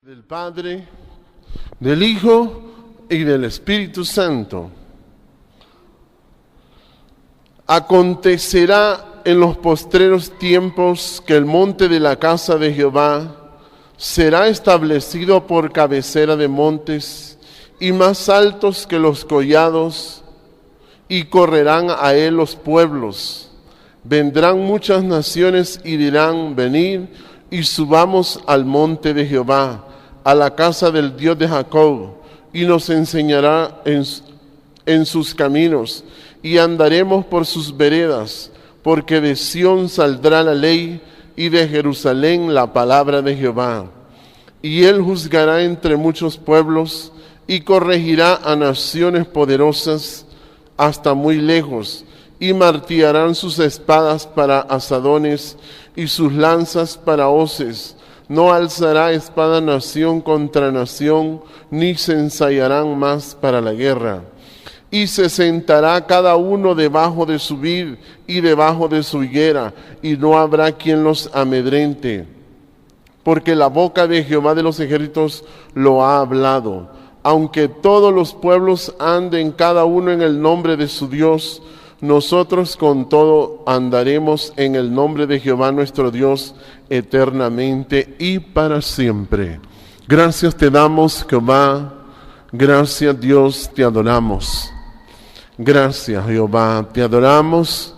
Del Padre, del Hijo y del Espíritu Santo. Acontecerá en los postreros tiempos que el monte de la casa de Jehová será establecido por cabecera de montes y más altos que los collados, y correrán a él los pueblos. Vendrán muchas naciones y dirán: venid y subamos al monte de Jehová, a la casa del Dios de Jacob, y nos enseñará en sus caminos, y andaremos por sus veredas, porque de Sión saldrá la ley, y de Jerusalén la palabra de Jehová. Y él juzgará entre muchos pueblos, y corregirá a naciones poderosas hasta muy lejos, y martillarán sus espadas para asadones, y sus lanzas para hoces. No alzará espada nación contra nación, ni se ensayarán más para la guerra. Y se sentará cada uno debajo de su vid y debajo de su higuera, y no habrá quien los amedrente. Porque la boca de Jehová de los ejércitos lo ha hablado. Aunque todos los pueblos anden cada uno en el nombre de su Dios, nosotros con todo andaremos en el nombre de Jehová nuestro Dios eternamente y para siempre. Gracias te damos, Jehová. Gracias, Dios, te adoramos. Gracias, Jehová, te adoramos,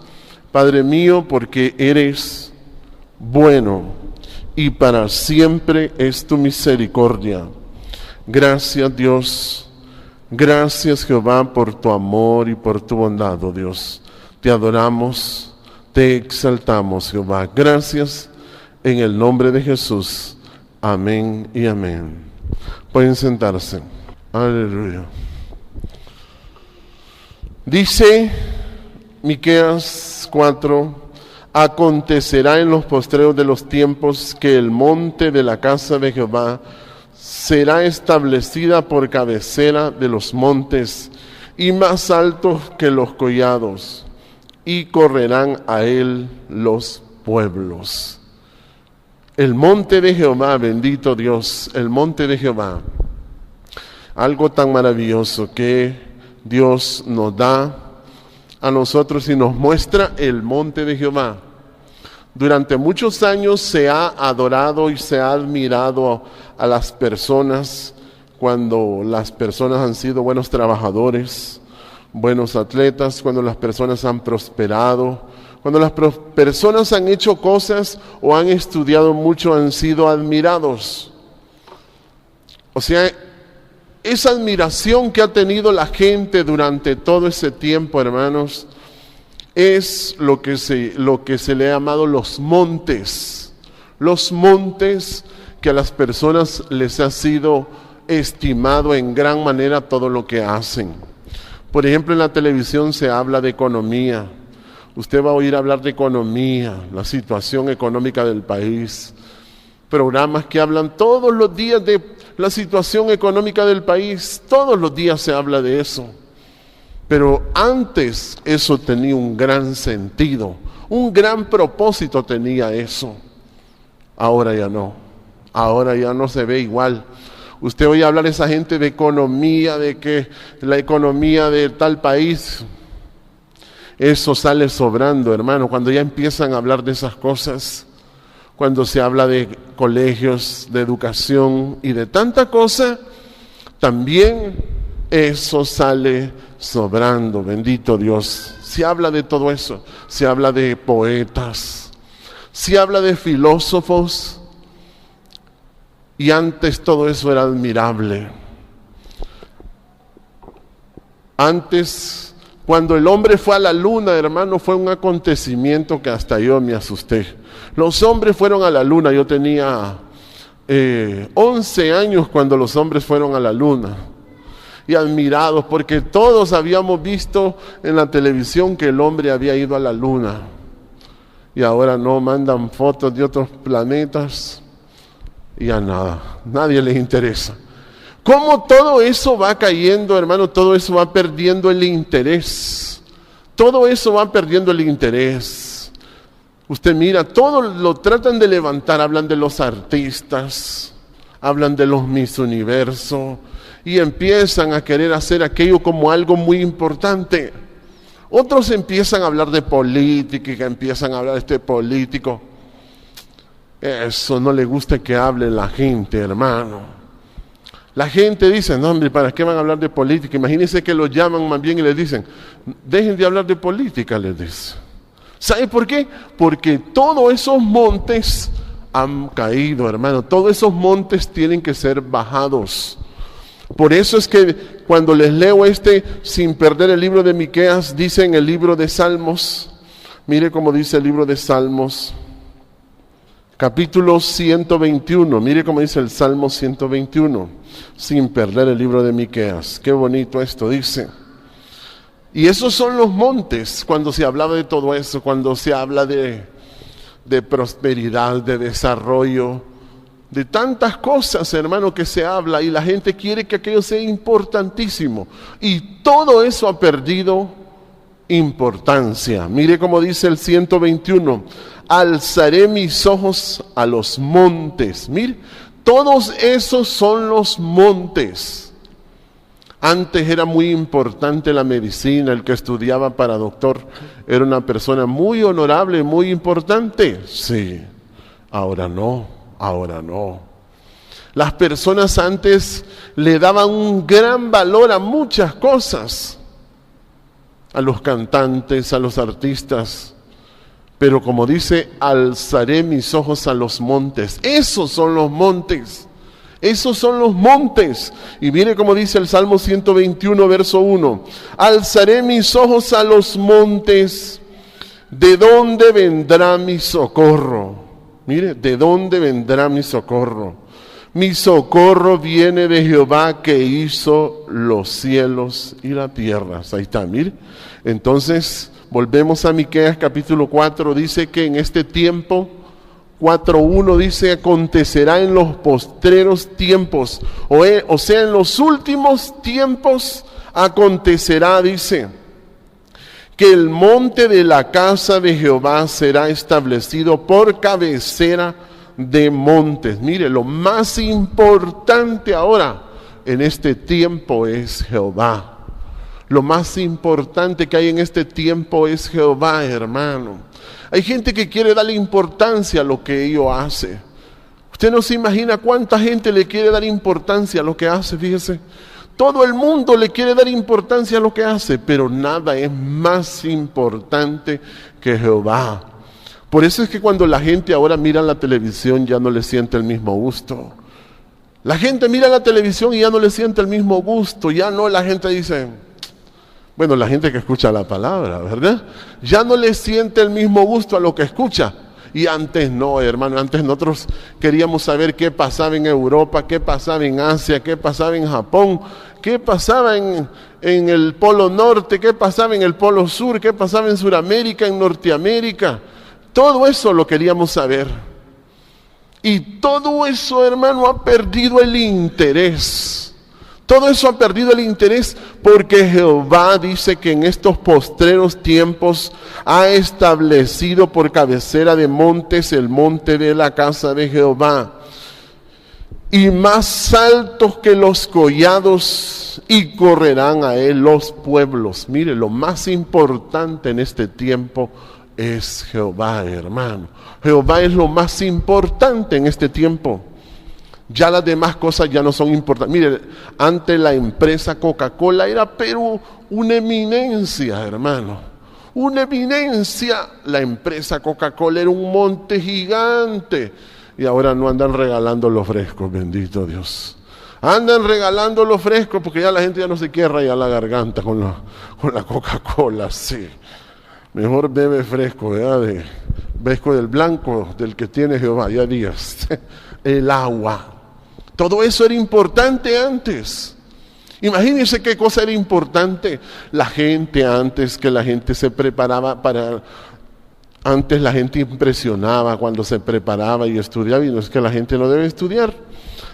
Padre mío, porque eres bueno y para siempre es tu misericordia. Gracias, Dios. Gracias, Jehová, por tu amor y por tu bondad, oh Dios. Te adoramos, te exaltamos, Jehová. Gracias en el nombre de Jesús. Amén y amén. Pueden sentarse. Aleluya. Dice Miqueas 4: acontecerá en los postreros de los tiempos que el monte de la casa de Jehová será establecida por cabecera de los montes y más alto que los collados, y correrán a él los pueblos. El monte de Jehová, bendito Dios, el monte de Jehová. Algo tan maravilloso que Dios nos da a nosotros y nos muestra el monte de Jehová. Durante muchos años se ha adorado y se ha admirado a las personas cuando las personas han sido buenos trabajadores, buenos atletas, cuando las personas han prosperado, cuando las personas han hecho cosas o han estudiado mucho, han sido admirados. O sea, esa admiración que ha tenido la gente durante todo ese tiempo, hermanos, es lo que se le ha llamado los montes que a las personas les ha sido estimado en gran manera todo lo que hacen. Por ejemplo, en la televisión se habla de economía. Usted va a oír hablar de economía, la situación económica del país. Programas que hablan todos los días de la situación económica del país. Todos los días se habla de eso. Pero antes eso tenía un gran sentido, un gran propósito tenía eso. Ahora ya no se ve igual. Usted oye hablar a esa gente de economía, de que la economía de tal país, eso sale sobrando, hermano, cuando ya empiezan a hablar de esas cosas, cuando se habla de colegios, de educación y de tanta cosa, también eso sale sobrando, bendito Dios. Se habla de todo eso, se habla de poetas, se habla de filósofos, y antes todo eso era admirable. Antes, cuando el hombre fue a la luna, hermano, fue un acontecimiento que hasta yo me asusté. Los hombres fueron a la luna, yo tenía 11 años cuando los hombres fueron a la luna. Y admirados, porque todos habíamos visto en la televisión que el hombre había ido a la luna. Y ahora no, mandan fotos de otros planetas y a nada, nadie les interesa. ¿Cómo todo eso va cayendo, hermano? Todo eso va perdiendo el interés. Todo eso va perdiendo el interés. Usted mira, todo lo tratan de levantar, hablan de los artistas, hablan de los Miss Universo y empiezan a querer hacer aquello como algo muy importante. Otros empiezan a hablar de política y que empiezan a hablar de este político. Eso no le gusta que hable la gente, hermano. La gente dice, no hombre, ¿para qué van a hablar de política? Imagínense que los llaman más bien y les dicen, dejen de hablar de política, les dice. ¿Sabe por qué? Porque todos esos montes han caído, hermano. Todos esos montes tienen que ser bajados. Por eso es que cuando les leo sin perder el libro de Miqueas, dice en el libro de Salmos, mire cómo dice el libro de Salmos, capítulo 121, mire cómo dice el Salmo 121, sin perder el libro de Miqueas. Qué bonito esto, dice. Y esos son los montes, cuando se hablaba de todo eso, cuando se habla de prosperidad, de desarrollo, de tantas cosas, hermano, que se habla y la gente quiere que aquello sea importantísimo. Y todo eso ha perdido importancia. Mire cómo dice el 121, alzaré mis ojos a los montes. Mire, todos esos son los montes. Antes era muy importante la medicina, el que estudiaba para doctor era una persona muy honorable, muy importante. Sí, ahora no. Las personas antes le daban un gran valor a muchas cosas, a los cantantes, a los artistas, pero como dice, alzaré mis ojos a los montes. Esos son los montes. Esos son los montes. Y mire cómo dice el Salmo 121, verso 1. Alzaré mis ojos a los montes. ¿De dónde vendrá mi socorro? Mire, ¿de dónde vendrá mi socorro? Mi socorro viene de Jehová que hizo los cielos y la tierra. Ahí está, mire. Entonces, volvemos a Miqueas capítulo 4. Dice que en este tiempo, 4:1 dice, acontecerá en los postreros tiempos, o sea, en los últimos tiempos acontecerá, dice, que el monte de la casa de Jehová será establecido por cabecera de montes. Mire, lo más importante ahora en este tiempo es Jehová. Lo más importante que hay en este tiempo es Jehová, hermano. Hay gente que quiere darle importancia a lo que ellos hacen. Usted no se imagina cuánta gente le quiere dar importancia a lo que hace, fíjese. Todo el mundo le quiere dar importancia a lo que hace, pero nada es más importante que Jehová. Por eso es que cuando la gente ahora mira la televisión ya no le siente el mismo gusto. La gente mira la televisión y ya no le siente el mismo gusto. Ya no, la gente dice, bueno, la gente que escucha la palabra, ¿verdad? Ya no le siente el mismo gusto a lo que escucha. Y antes no, hermano, antes nosotros queríamos saber qué pasaba en Europa, qué pasaba en Asia, qué pasaba en Japón, qué pasaba en el Polo Norte, qué pasaba en el Polo Sur, qué pasaba en Sudamérica, en Norteamérica. Todo eso lo queríamos saber. Y todo eso, hermano, ha perdido el interés. Todo eso ha perdido el interés porque Jehová dice que en estos postreros tiempos ha establecido por cabecera de montes el monte de la casa de Jehová. Y más altos que los collados, y correrán a él los pueblos. Mire, lo más importante en este tiempo es Jehová, hermano. Jehová es lo más importante en este tiempo. Ya las demás cosas ya no son importantes. Mire, antes la empresa Coca-Cola era pero una eminencia, hermano. Una eminencia. La empresa Coca-Cola era un monte gigante. Y ahora no andan regalando los frescos, bendito Dios. Andan regalando los frescos porque ya la gente ya no se quiere rayar la garganta con la Coca-Cola, sí. Mejor bebe fresco, ¿verdad? Fresco del blanco, del que tiene Jehová, ya digas. El agua. Todo eso era importante antes. Imagínense qué cosa era importante. La gente antes, que la gente se preparaba para... Antes la gente impresionaba cuando se preparaba y estudiaba, y no es que la gente no debe estudiar,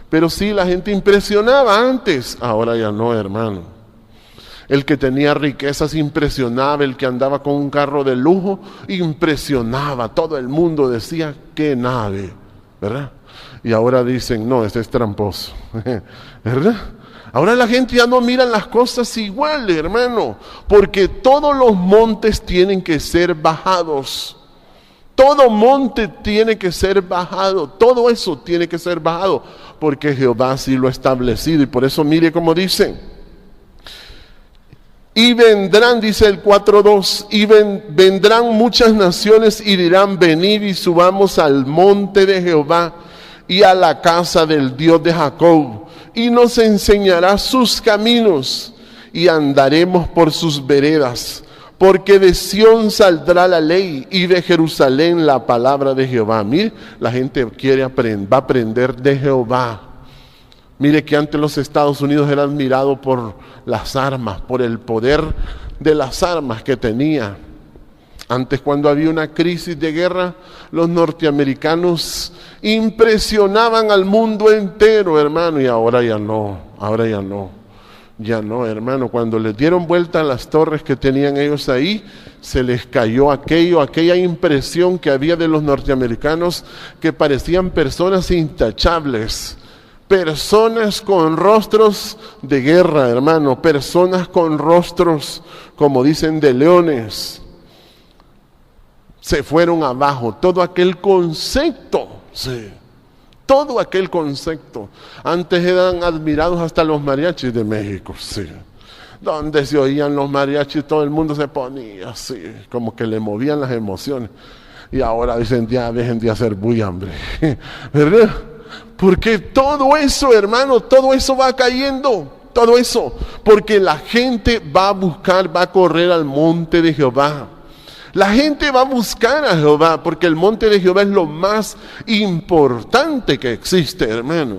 pero sí la gente impresionaba antes. Ahora ya no, hermano. El que tenía riquezas impresionaba, el que andaba con un carro de lujo impresionaba. Todo el mundo decía, qué nave, ¿verdad? Y ahora dicen, no, este es tramposo. ¿Verdad? Ahora la gente ya no mira las cosas igual, hermano, porque todos los montes tienen que ser bajados. Todo monte tiene que ser bajado, todo eso tiene que ser bajado, porque Jehová así lo ha establecido. Y por eso mire cómo dice. Y vendrán, dice el 4:2, y vendrán muchas naciones y dirán, venid y subamos al monte de Jehová y a la casa del Dios de Jacob, y nos enseñará sus caminos, y andaremos por sus veredas. Porque de Sión saldrá la ley y de Jerusalén la palabra de Jehová. Mire, la gente va a aprender de Jehová. Mire que antes los Estados Unidos eran admirados por las armas, por el poder de las armas que tenía. Antes, cuando había una crisis de guerra, los norteamericanos impresionaban al mundo entero, hermano, y ahora ya no. Ya no, hermano, cuando les dieron vuelta a las torres que tenían ellos ahí, se les cayó aquella impresión que había de los norteamericanos, que parecían personas intachables, personas con rostros de guerra, hermano, personas con rostros, como dicen, de leones. Se fueron abajo, todo aquel concepto, sí. Todo aquel concepto. Antes eran admirados hasta los mariachis de México, sí. Donde se oían los mariachis, todo el mundo se ponía así, como que le movían las emociones. Y ahora dicen, ya dejen de hacer bulla, hombre. ¿Verdad? Porque todo eso, hermano, todo eso va cayendo. Todo eso. Porque la gente va a correr al monte de Jehová. La gente va a buscar a Jehová, porque el monte de Jehová es lo más importante que existe, hermano.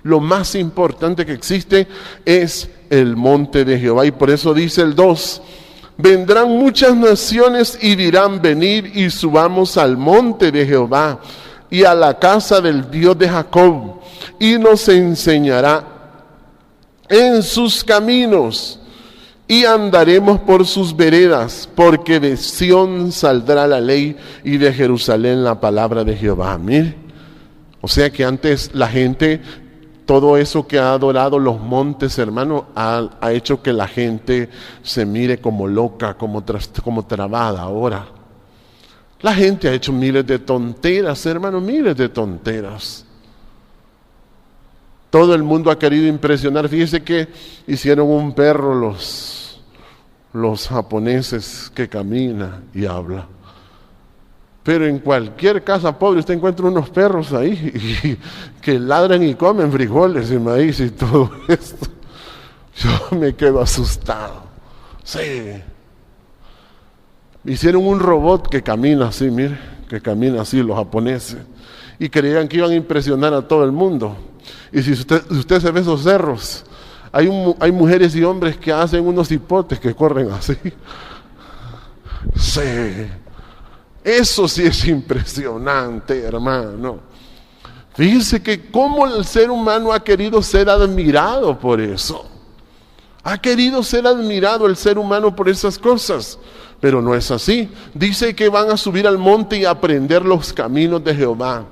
Lo más importante que existe es el monte de Jehová. Y por eso dice el 2, vendrán muchas naciones y dirán, venid y subamos al monte de Jehová y a la casa del Dios de Jacob, y nos enseñará en sus caminos. Y andaremos por sus veredas, porque de Sión saldrá la ley y de Jerusalén la palabra de Jehová. Mire, o sea que antes la gente, todo eso que ha adorado los montes, hermano, ha hecho que la gente se mire como loca, como trabada ahora. La gente ha hecho miles de tonteras, hermano, miles de tonteras. Todo el mundo ha querido impresionar. Fíjese que hicieron un perro los japoneses que camina y habla. Pero en cualquier casa pobre usted encuentra unos perros ahí que ladran y comen frijoles y maíz y todo esto. Yo me quedo asustado. Sí. Hicieron un robot que camina así, mire, que camina así los japoneses. Y creían que iban a impresionar a todo el mundo. Y si usted se ve esos cerros, hay mujeres y hombres que hacen unos hipotes que corren así. Sí. Eso sí es impresionante, hermano. Fíjese que cómo el ser humano ha querido ser admirado por eso. Ha querido ser admirado el ser humano por esas cosas. Pero no es así. Dice que van a subir al monte y aprender los caminos de Jehová.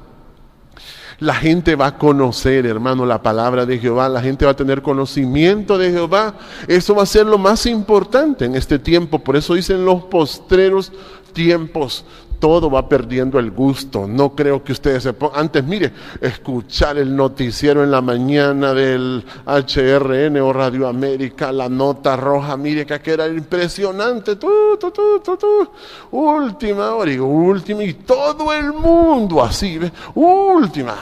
La gente va a conocer, hermano, la palabra de Jehová. La gente va a tener conocimiento de Jehová. Eso va a ser lo más importante en este tiempo. Por eso dicen los postreros tiempos. Todo va perdiendo el gusto. No creo que ustedes se pongan. Antes, mire, escuchar el noticiero en la mañana del HRN o Radio América, la nota roja, mire que era impresionante. Última hora y todo el mundo así, ¿ve? Última.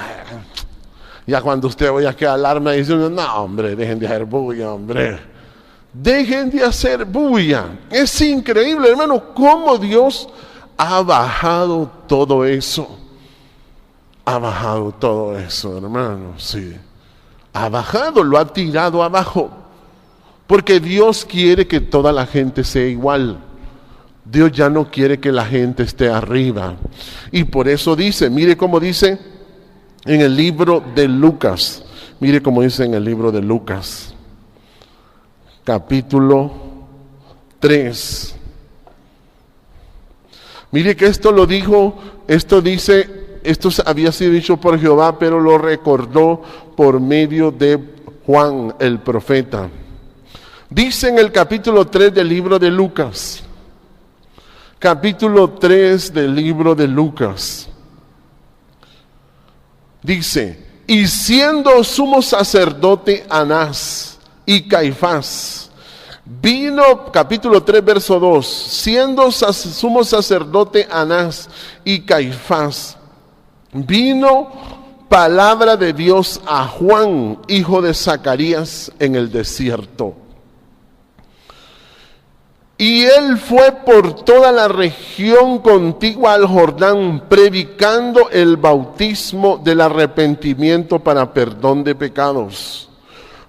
Ya cuando usted oye que alarma dice, no, hombre, dejen de hacer bulla, hombre. Dejen de hacer bulla. Es increíble, hermano, cómo Dios ha bajado todo eso. Ha bajado todo eso, hermano, sí. Ha bajado, lo ha tirado abajo. Porque Dios quiere que toda la gente sea igual. Dios ya no quiere que la gente esté arriba. Y por eso dice, mire cómo dice en el libro de Lucas. Mire cómo dice en el libro de Lucas. Capítulo 3. Mire que esto dice esto había sido dicho por Jehová, pero lo recordó por medio de Juan el profeta. Dice en el capítulo 3 del libro de Lucas, capítulo 3 del libro de Lucas, dice: y siendo sumo sacerdote Anás y Caifás, vino, capítulo 3, verso 2, siendo sumo sacerdote Anás y Caifás, vino palabra de Dios a Juan, hijo de Zacarías, en el desierto. Y él fue por toda la región contigua al Jordán, predicando el bautismo del arrepentimiento para perdón de pecados,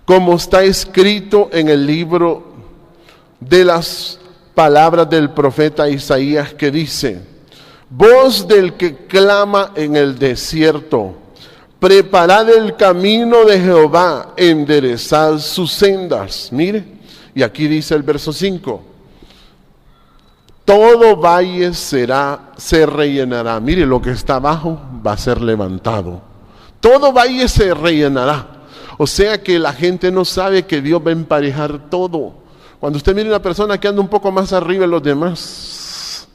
como está escrito en el libro de las palabras del profeta Isaías, que dice: voz del que clama en el desierto, preparad el camino de Jehová, enderezad sus sendas. Mire, y aquí dice el verso 5: todo valle se rellenará. Mire, lo que está abajo va a ser levantado. Todo valle se rellenará. O sea que la gente no sabe que Dios va a emparejar todo. Cuando usted mire una persona que anda un poco más arriba de los demás,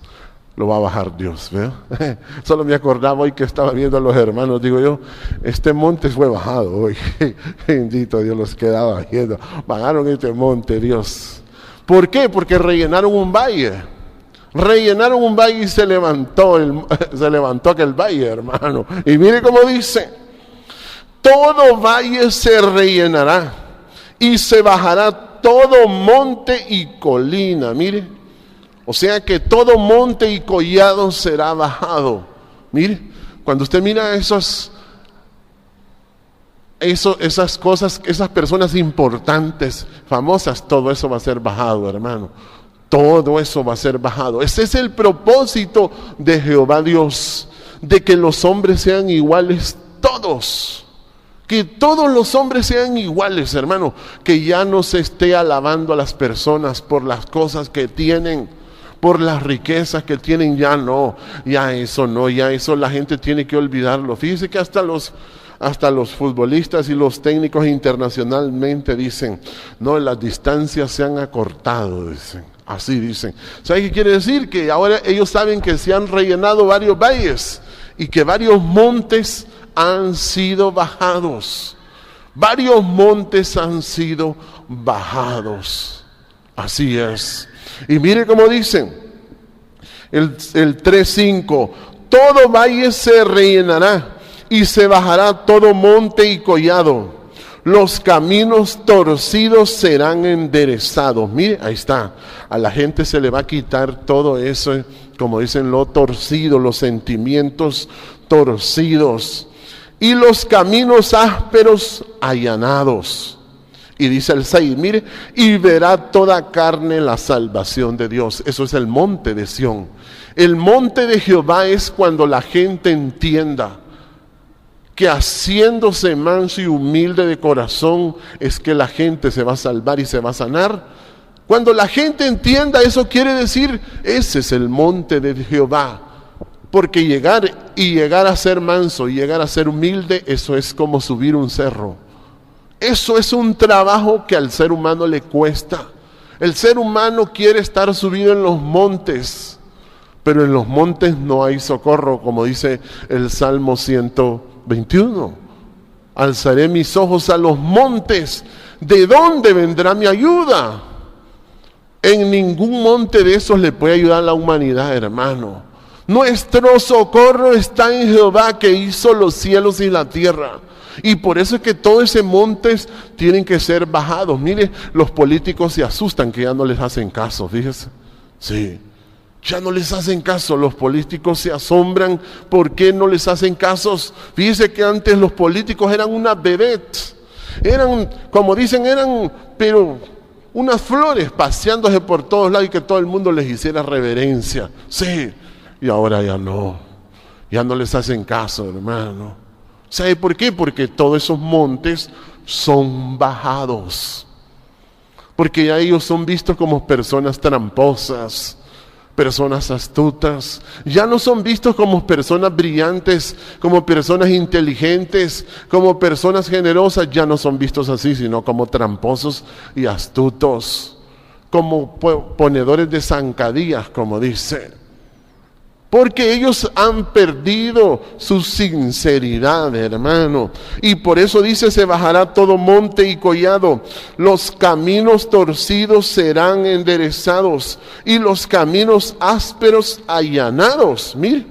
lo va a bajar Dios, ¿ve? Solo me acordaba hoy que estaba viendo a los hermanos, digo yo, este monte fue bajado hoy. Bendito Dios, los quedaba viendo. Bajaron este monte, Dios. ¿Por qué? Porque rellenaron un valle. Rellenaron un valle y se levantó aquel valle, hermano. Y mire cómo dice: todo valle se rellenará y se bajará todo monte y colina. Mire, o sea que todo monte y collado será bajado. Mire, cuando usted mira esas cosas, esas personas importantes, famosas, todo eso va a ser bajado, hermano. Todo eso va a ser bajado. Ese es el propósito de Jehová Dios, de que los hombres sean iguales todos. Que todos los hombres sean iguales, hermano. Que ya no se esté alabando a las personas por las cosas que tienen, por las riquezas que tienen. Ya no, ya eso la gente tiene que olvidarlo. Fíjese que hasta los futbolistas y los técnicos internacionalmente dicen: no, las distancias se han acortado, dicen. Así dicen. ¿Sabe qué quiere decir? Que ahora ellos saben que se han rellenado varios valles y que varios montes han sido bajados. Varios montes han sido bajados. Así es. Y mire cómo dicen el 3:5: todo valle se rellenará y se bajará todo monte y collado. Los caminos torcidos serán enderezados. Mire, ahí está. A la gente se le va a quitar todo eso, como dicen, lo torcido, los sentimientos torcidos. Y los caminos ásperos allanados. Y dice el 6, mire, y verá toda carne la salvación de Dios. Eso es el monte de Sión. El monte de Jehová es cuando la gente entienda que haciéndose manso y humilde de corazón es que la gente se va a salvar y se va a sanar. Cuando la gente entienda eso, quiere decir, ese es el monte de Jehová. Porque llegar a ser manso y llegar a ser humilde, eso es como subir un cerro. Eso es un trabajo que al ser humano le cuesta. El ser humano quiere estar subido en los montes, pero en los montes no hay socorro, como dice el Salmo 121. Alzaré mis ojos a los montes. ¿De dónde vendrá mi ayuda? En ningún monte de esos le puede ayudar a la humanidad, hermano. Nuestro socorro está en Jehová, que hizo los cielos y la tierra. Y por eso es que todos esos montes tienen que ser bajados. Mire, los políticos se asustan que ya no les hacen caso, fíjese. Sí, ya no les hacen caso. Los políticos se asombran por qué no les hacen casos. Fíjese que antes los políticos eran una vedette. Eran, como dicen, pero unas flores paseándose por todos lados y que todo el mundo les hiciera reverencia. Sí, y ahora ya no les hacen caso, hermano. ¿Sabe por qué? Porque todos esos montes son bajados. Porque ya ellos son vistos como personas tramposas, personas astutas, ya no son vistos como personas brillantes, como personas inteligentes, como personas generosas, ya no son vistos así, sino como tramposos y astutos, como ponedores de zancadillas, como dice. Porque ellos han perdido su sinceridad, hermano. Y por eso dice, se bajará todo monte y collado. Los caminos torcidos serán enderezados y los caminos ásperos allanados. Mire.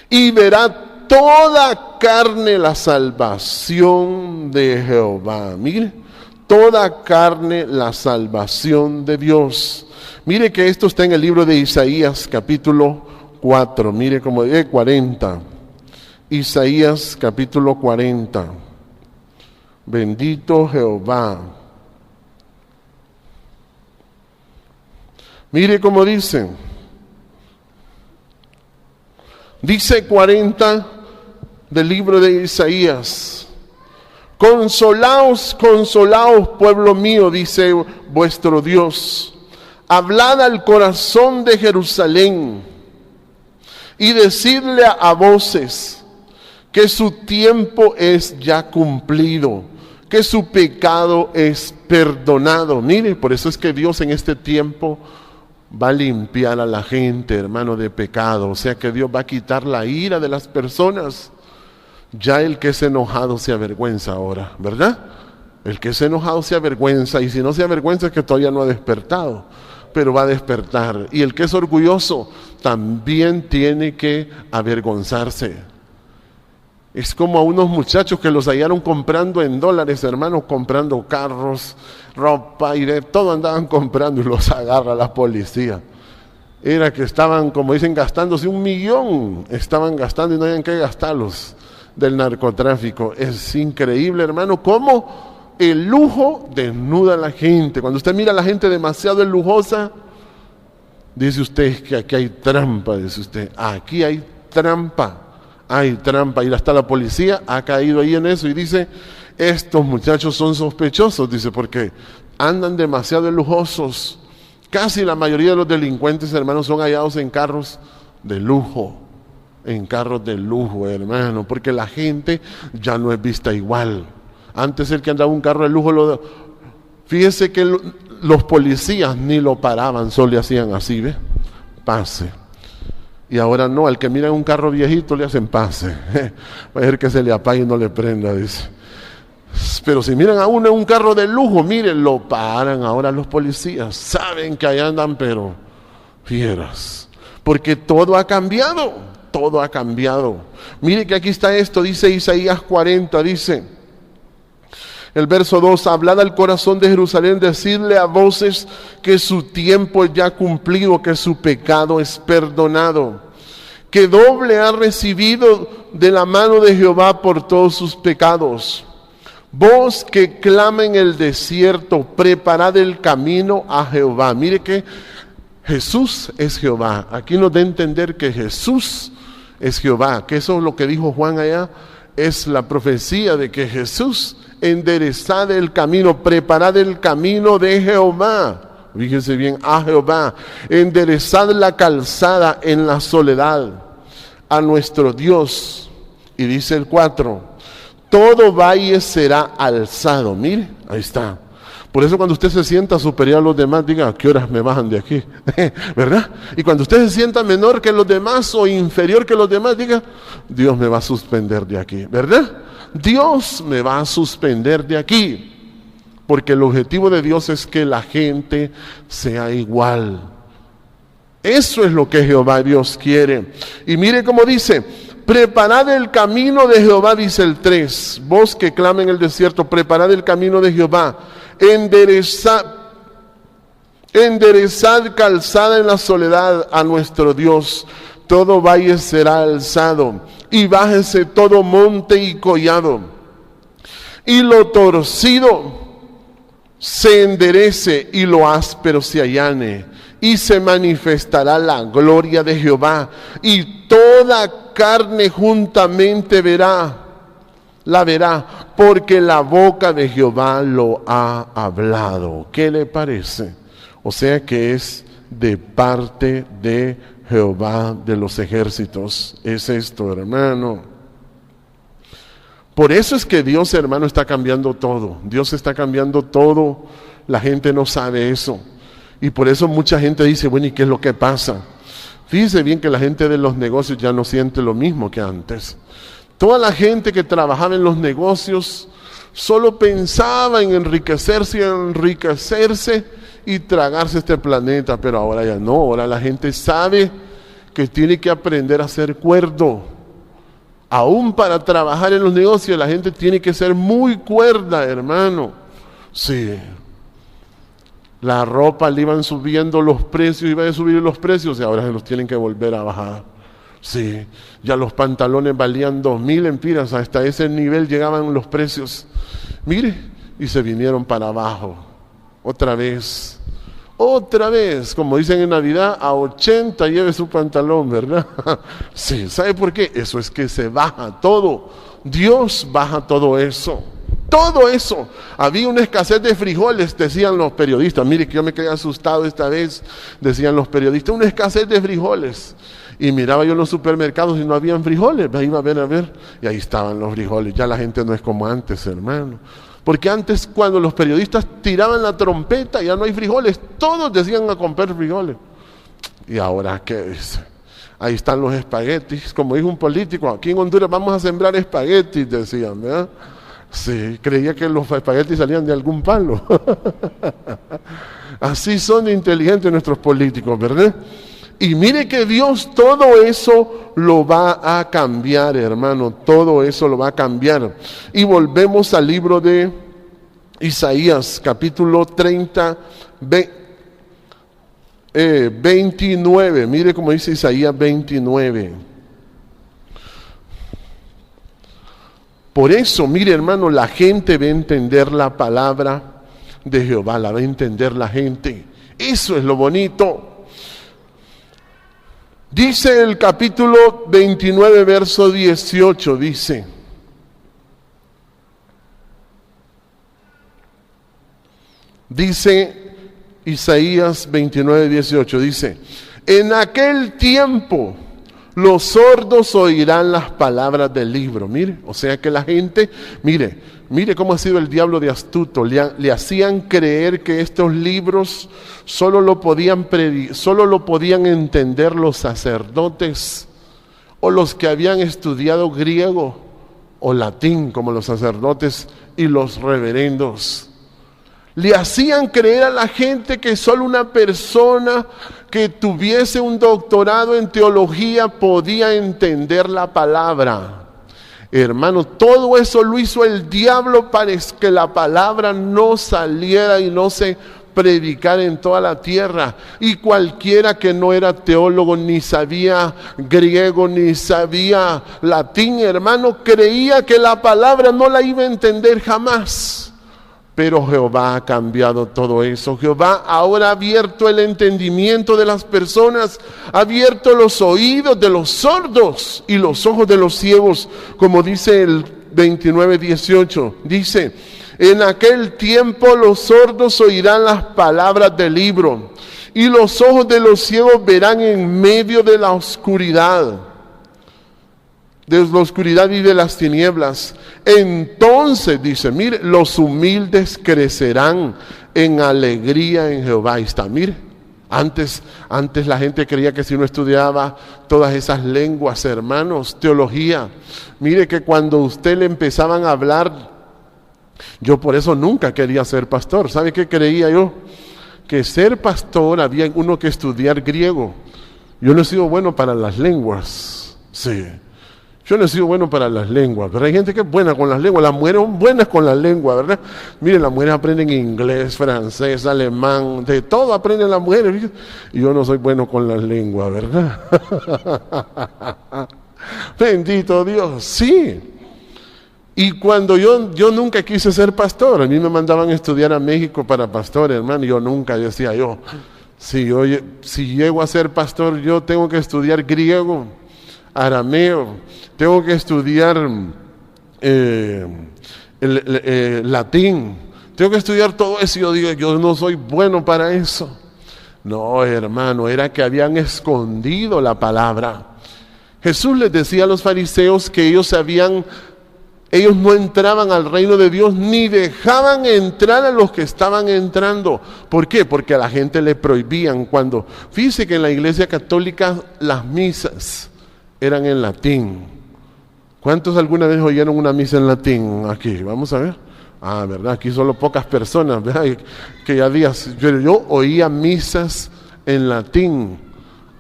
Y verá toda carne la salvación de Jehová. Mire, toda carne la salvación de Dios. Mire que esto está en el libro de Isaías capítulo 4, mire como dice 40. Isaías capítulo 40. Bendito Jehová. Mire cómo dice. Dice 40 del libro de Isaías. Consolaos, consolaos, pueblo mío, dice vuestro Dios. Hablad al corazón de Jerusalén y decidle a voces que su tiempo es ya cumplido, que su pecado es perdonado. Mire, por eso es que Dios en este tiempo va a limpiar a la gente, hermano, de pecado. O sea que Dios va a quitar la ira de las personas. Ya el que es enojado se avergüenza ahora, ¿verdad? El que es enojado se avergüenza, y si no se avergüenza es que todavía no ha despertado, pero va a despertar. Y el que es orgulloso también tiene que avergonzarse. Es como a unos muchachos que los hallaron comprando en dólares, hermanos, comprando carros, ropa y de todo andaban comprando, y los agarra la policía. Era que estaban, como dicen, gastándose 1 millón, estaban gastando y no habían que gastarlos del narcotráfico. Es increíble, hermano, cómo el lujo desnuda a la gente. Cuando usted mira a la gente demasiado lujosa, dice usted que aquí hay trampa, dice usted, aquí hay trampa, y hasta la policía ha caído ahí en eso y dice, estos muchachos son sospechosos, dice, porque andan demasiado lujosos. Casi la mayoría de los delincuentes, hermanos, son hallados en carros de lujo, hermano, porque la gente ya no es vista igual. Antes el que andaba un carro de lujo, fíjese que los policías ni lo paraban, solo le hacían así, ¿ve? Pase. Y ahora no, al que mira un carro viejito le hacen pase. Va a ser que se le apague y no le prenda, dice. Pero si miran a uno en un carro de lujo, miren, lo paran ahora los policías. Saben que ahí andan, pero fieras. Porque todo ha cambiado, todo ha cambiado. Mire que aquí está esto, dice Isaías 40, dice... El verso 2, hablad al corazón de Jerusalén, decidle a voces que su tiempo es ya cumplido, que su pecado es perdonado, que doble ha recibido de la mano de Jehová por todos sus pecados. Voz que clama en el desierto, preparad el camino a Jehová. Mire que Jesús es Jehová. Aquí nos da a entender que Jesús es Jehová, que eso es lo que dijo Juan allá, es la profecía de que Jesús enderezad el camino, preparad el camino de Jehová. Fíjense bien, a Jehová. Enderezad la calzada en la soledad, a nuestro Dios. Y dice el 4, todo valle será alzado. Mire, ahí está. Por eso cuando usted se sienta superior a los demás, diga, ¿a qué horas me bajan de aquí? ¿Verdad? Y cuando usted se sienta menor que los demás o inferior que los demás, diga, Dios me va a suspender de aquí, ¿verdad? Dios me va a suspender de aquí, porque el objetivo de Dios es que la gente sea igual. Eso es lo que Jehová Dios quiere. Y mire cómo dice, preparad el camino de Jehová, dice el 3, vos que clama en el desierto, preparad el camino de Jehová, enderezad calzada en la soledad a nuestro Dios, todo valle será alzado, y bájese todo monte y collado, y lo torcido se enderece y lo áspero se allane, y se manifestará la gloria de Jehová, y toda carne juntamente la verá, porque la boca de Jehová lo ha hablado. ¿Qué le parece? O sea que es de parte de Jehová de los ejércitos. Es esto, hermano. Por eso es que Dios, hermano, está cambiando todo. Dios está cambiando todo. La gente no sabe eso. Y por eso mucha gente dice, bueno, ¿y qué es lo que pasa? Fíjese bien que la gente de los negocios ya no siente lo mismo que antes. Toda la gente que trabajaba en los negocios solo pensaba en enriquecerse y tragarse este planeta, pero ahora ya no. Ahora la gente sabe que tiene que aprender a ser cuerdo. Aún para trabajar en los negocios la gente tiene que ser muy cuerda, hermano. Sí. La ropa le iban subiendo los precios, iban a subir los precios y ahora se los tienen que volver a bajar. Sí, ya los pantalones valían 2,000 empiras, hasta ese nivel llegaban los precios. Mire, y se vinieron para abajo. Otra vez, como dicen en Navidad, a 80 lleve su pantalón, ¿verdad? Sí, ¿sabe por qué? Eso es que se baja todo. Dios baja todo eso. Todo eso. Había una escasez de frijoles, decían los periodistas. Mire que yo me quedé asustado esta vez, decían los periodistas, una escasez de frijoles. Y miraba yo en los supermercados y no habían frijoles. Iba a ver, y ahí estaban los frijoles. Ya la gente no es como antes, hermano. Porque antes, cuando los periodistas tiraban la trompeta, ya no hay frijoles. Todos decían a comprar frijoles. Y ahora, ¿qué dice? Ahí están los espaguetis. Como dijo un político, aquí en Honduras vamos a sembrar espaguetis, decían, ¿verdad? Sí, creía que los espaguetis salían de algún palo. Así son de inteligentes nuestros políticos, ¿verdad? Y mire que Dios todo eso lo va a cambiar, hermano. Todo eso lo va a cambiar. Y volvemos al libro de Isaías, capítulo 30, 29. Mire cómo dice Isaías 29. Por eso, mire hermano, la gente va a entender la palabra de Jehová, la va a entender la gente. Eso es lo bonito. Dice el capítulo 29, verso 18, dice Isaías 29, 18, dice, en aquel tiempo los sordos oirán las palabras del libro. Mire, o sea que la gente, mire cómo ha sido el diablo de astuto. Le hacían creer que estos libros solo lo podían entender los sacerdotes o los que habían estudiado griego o latín, como los sacerdotes y los reverendos. Le hacían creer a la gente que solo una persona que tuviese un doctorado en teología podía entender la palabra. Hermano, todo eso lo hizo el diablo para que la palabra no saliera y no se predicara en toda la tierra. Y cualquiera que no era teólogo, ni sabía griego, ni sabía latín, hermano, creía que la palabra no la iba a entender jamás. Pero Jehová ha cambiado todo eso. Jehová ahora ha abierto el entendimiento de las personas, ha abierto los oídos de los sordos y los ojos de los ciegos, como dice el 29:18. Dice, en aquel tiempo los sordos oirán las palabras del libro, y los ojos de los ciegos verán en medio de la oscuridad. De la oscuridad y de las tinieblas. Entonces, dice, mire, los humildes crecerán en alegría en Jehová. Ahí está, mire. Antes la gente creía que si uno estudiaba todas esas lenguas, hermanos, teología, mire que cuando usted le empezaban a hablar, yo por eso nunca quería ser pastor. ¿Sabe qué creía yo? Que ser pastor había uno que estudiar griego. Yo no he sido bueno para las lenguas. Sí. Yo no he sido bueno para las lenguas, pero hay gente que es buena con las lenguas. Las mujeres son buenas con las lenguas, ¿verdad? Miren, las mujeres aprenden inglés, francés, alemán, de todo aprenden las mujeres. Y yo no soy bueno con las lenguas, ¿verdad? Bendito Dios, sí. Y cuando yo nunca quise ser pastor, a mí me mandaban a estudiar a México para pastor, hermano, y yo nunca, decía yo, si llego a ser pastor, yo tengo que estudiar griego, arameo, tengo que estudiar latín, tengo que estudiar todo eso. Y yo digo, yo no soy bueno para eso. No, hermano, era que habían escondido la palabra. Jesús les decía a los fariseos que ellos no entraban al reino de Dios ni dejaban entrar a los que estaban entrando. ¿Por qué? Porque a la gente le prohibían fíjese que en la Iglesia Católica las misas eran en latín. ¿Cuántos alguna vez oyeron una misa en latín aquí? Vamos a ver. ¿Verdad? Aquí solo pocas personas, ¿verdad? Que ya días, yo oía misas en latín.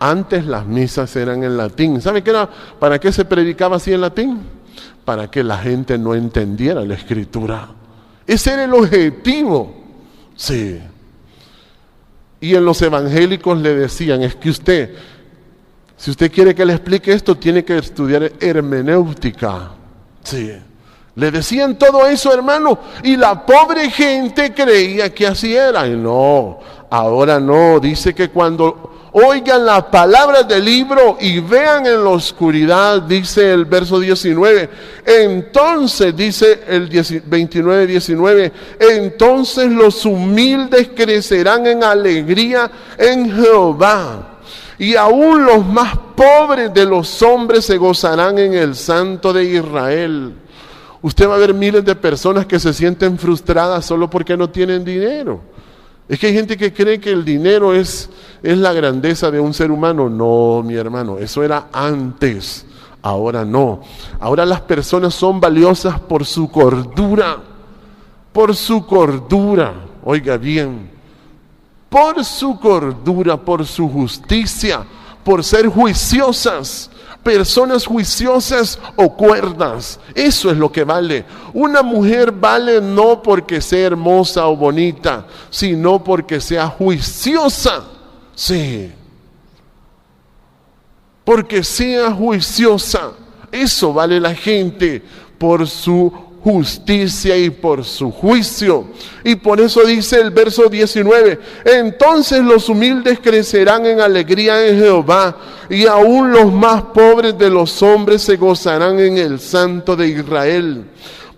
Antes las misas eran en latín. ¿Sabe qué era? ¿Para qué se predicaba así en latín? Para que la gente no entendiera la Escritura. Ese era el objetivo. Sí. Y en los evangélicos le decían, es que si usted quiere que le explique esto, tiene que estudiar hermenéutica. Sí. Le decían todo eso, hermano, y la pobre gente creía que así era. Y no, ahora no. Dice que cuando oigan las palabras del libro y vean en la oscuridad, dice el verso 19, entonces, dice el 29-19, entonces los humildes crecerán en alegría en Jehová. Y aún los más pobres de los hombres se gozarán en el Santo de Israel. Usted va a ver miles de personas que se sienten frustradas solo porque no tienen dinero. Es que hay gente que cree que el dinero es la grandeza de un ser humano. No, mi hermano, eso era antes. Ahora no. Ahora las personas son valiosas por su cordura. Por su cordura. Oiga bien. Por su cordura, por su justicia, por ser juiciosas. Personas juiciosas o cuerdas, eso es lo que vale. Una mujer vale no porque sea hermosa o bonita, sino porque sea juiciosa. Sí, porque sea juiciosa. Eso vale la gente por su justicia y por su juicio. Y por eso dice el verso 19, entonces los humildes crecerán en alegría en Jehová, y aún los más pobres de los hombres se gozarán en el Santo de Israel,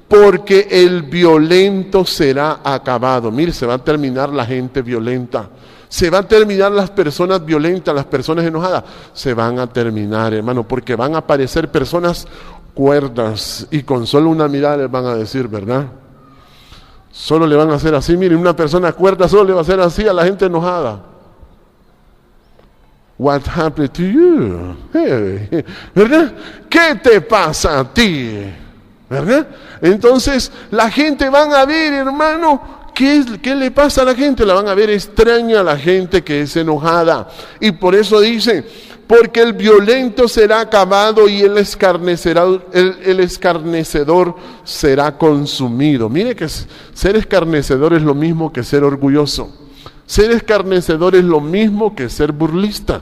porque el violento será acabado. Mire, se va a terminar la gente violenta. Se va a terminar las personas violentas, las personas enojadas. Se van a terminar, hermano, porque van a aparecer personas cuerdas y con solo una mirada les van a decir, ¿verdad? Solo le van a hacer así. Miren, una persona cuerda solo le va a hacer así a la gente enojada. What happened to you? Hey, ¿verdad? ¿Qué te pasa a ti? ¿Verdad? Entonces la gente van a ver, hermano, ¿qué le pasa a la gente? La van a ver extraña a la gente que es enojada. Y por eso dice, porque el violento será acabado y el escarnecedor será consumido. Mire que ser escarnecedor es lo mismo que ser orgulloso. Ser escarnecedor es lo mismo que ser burlista.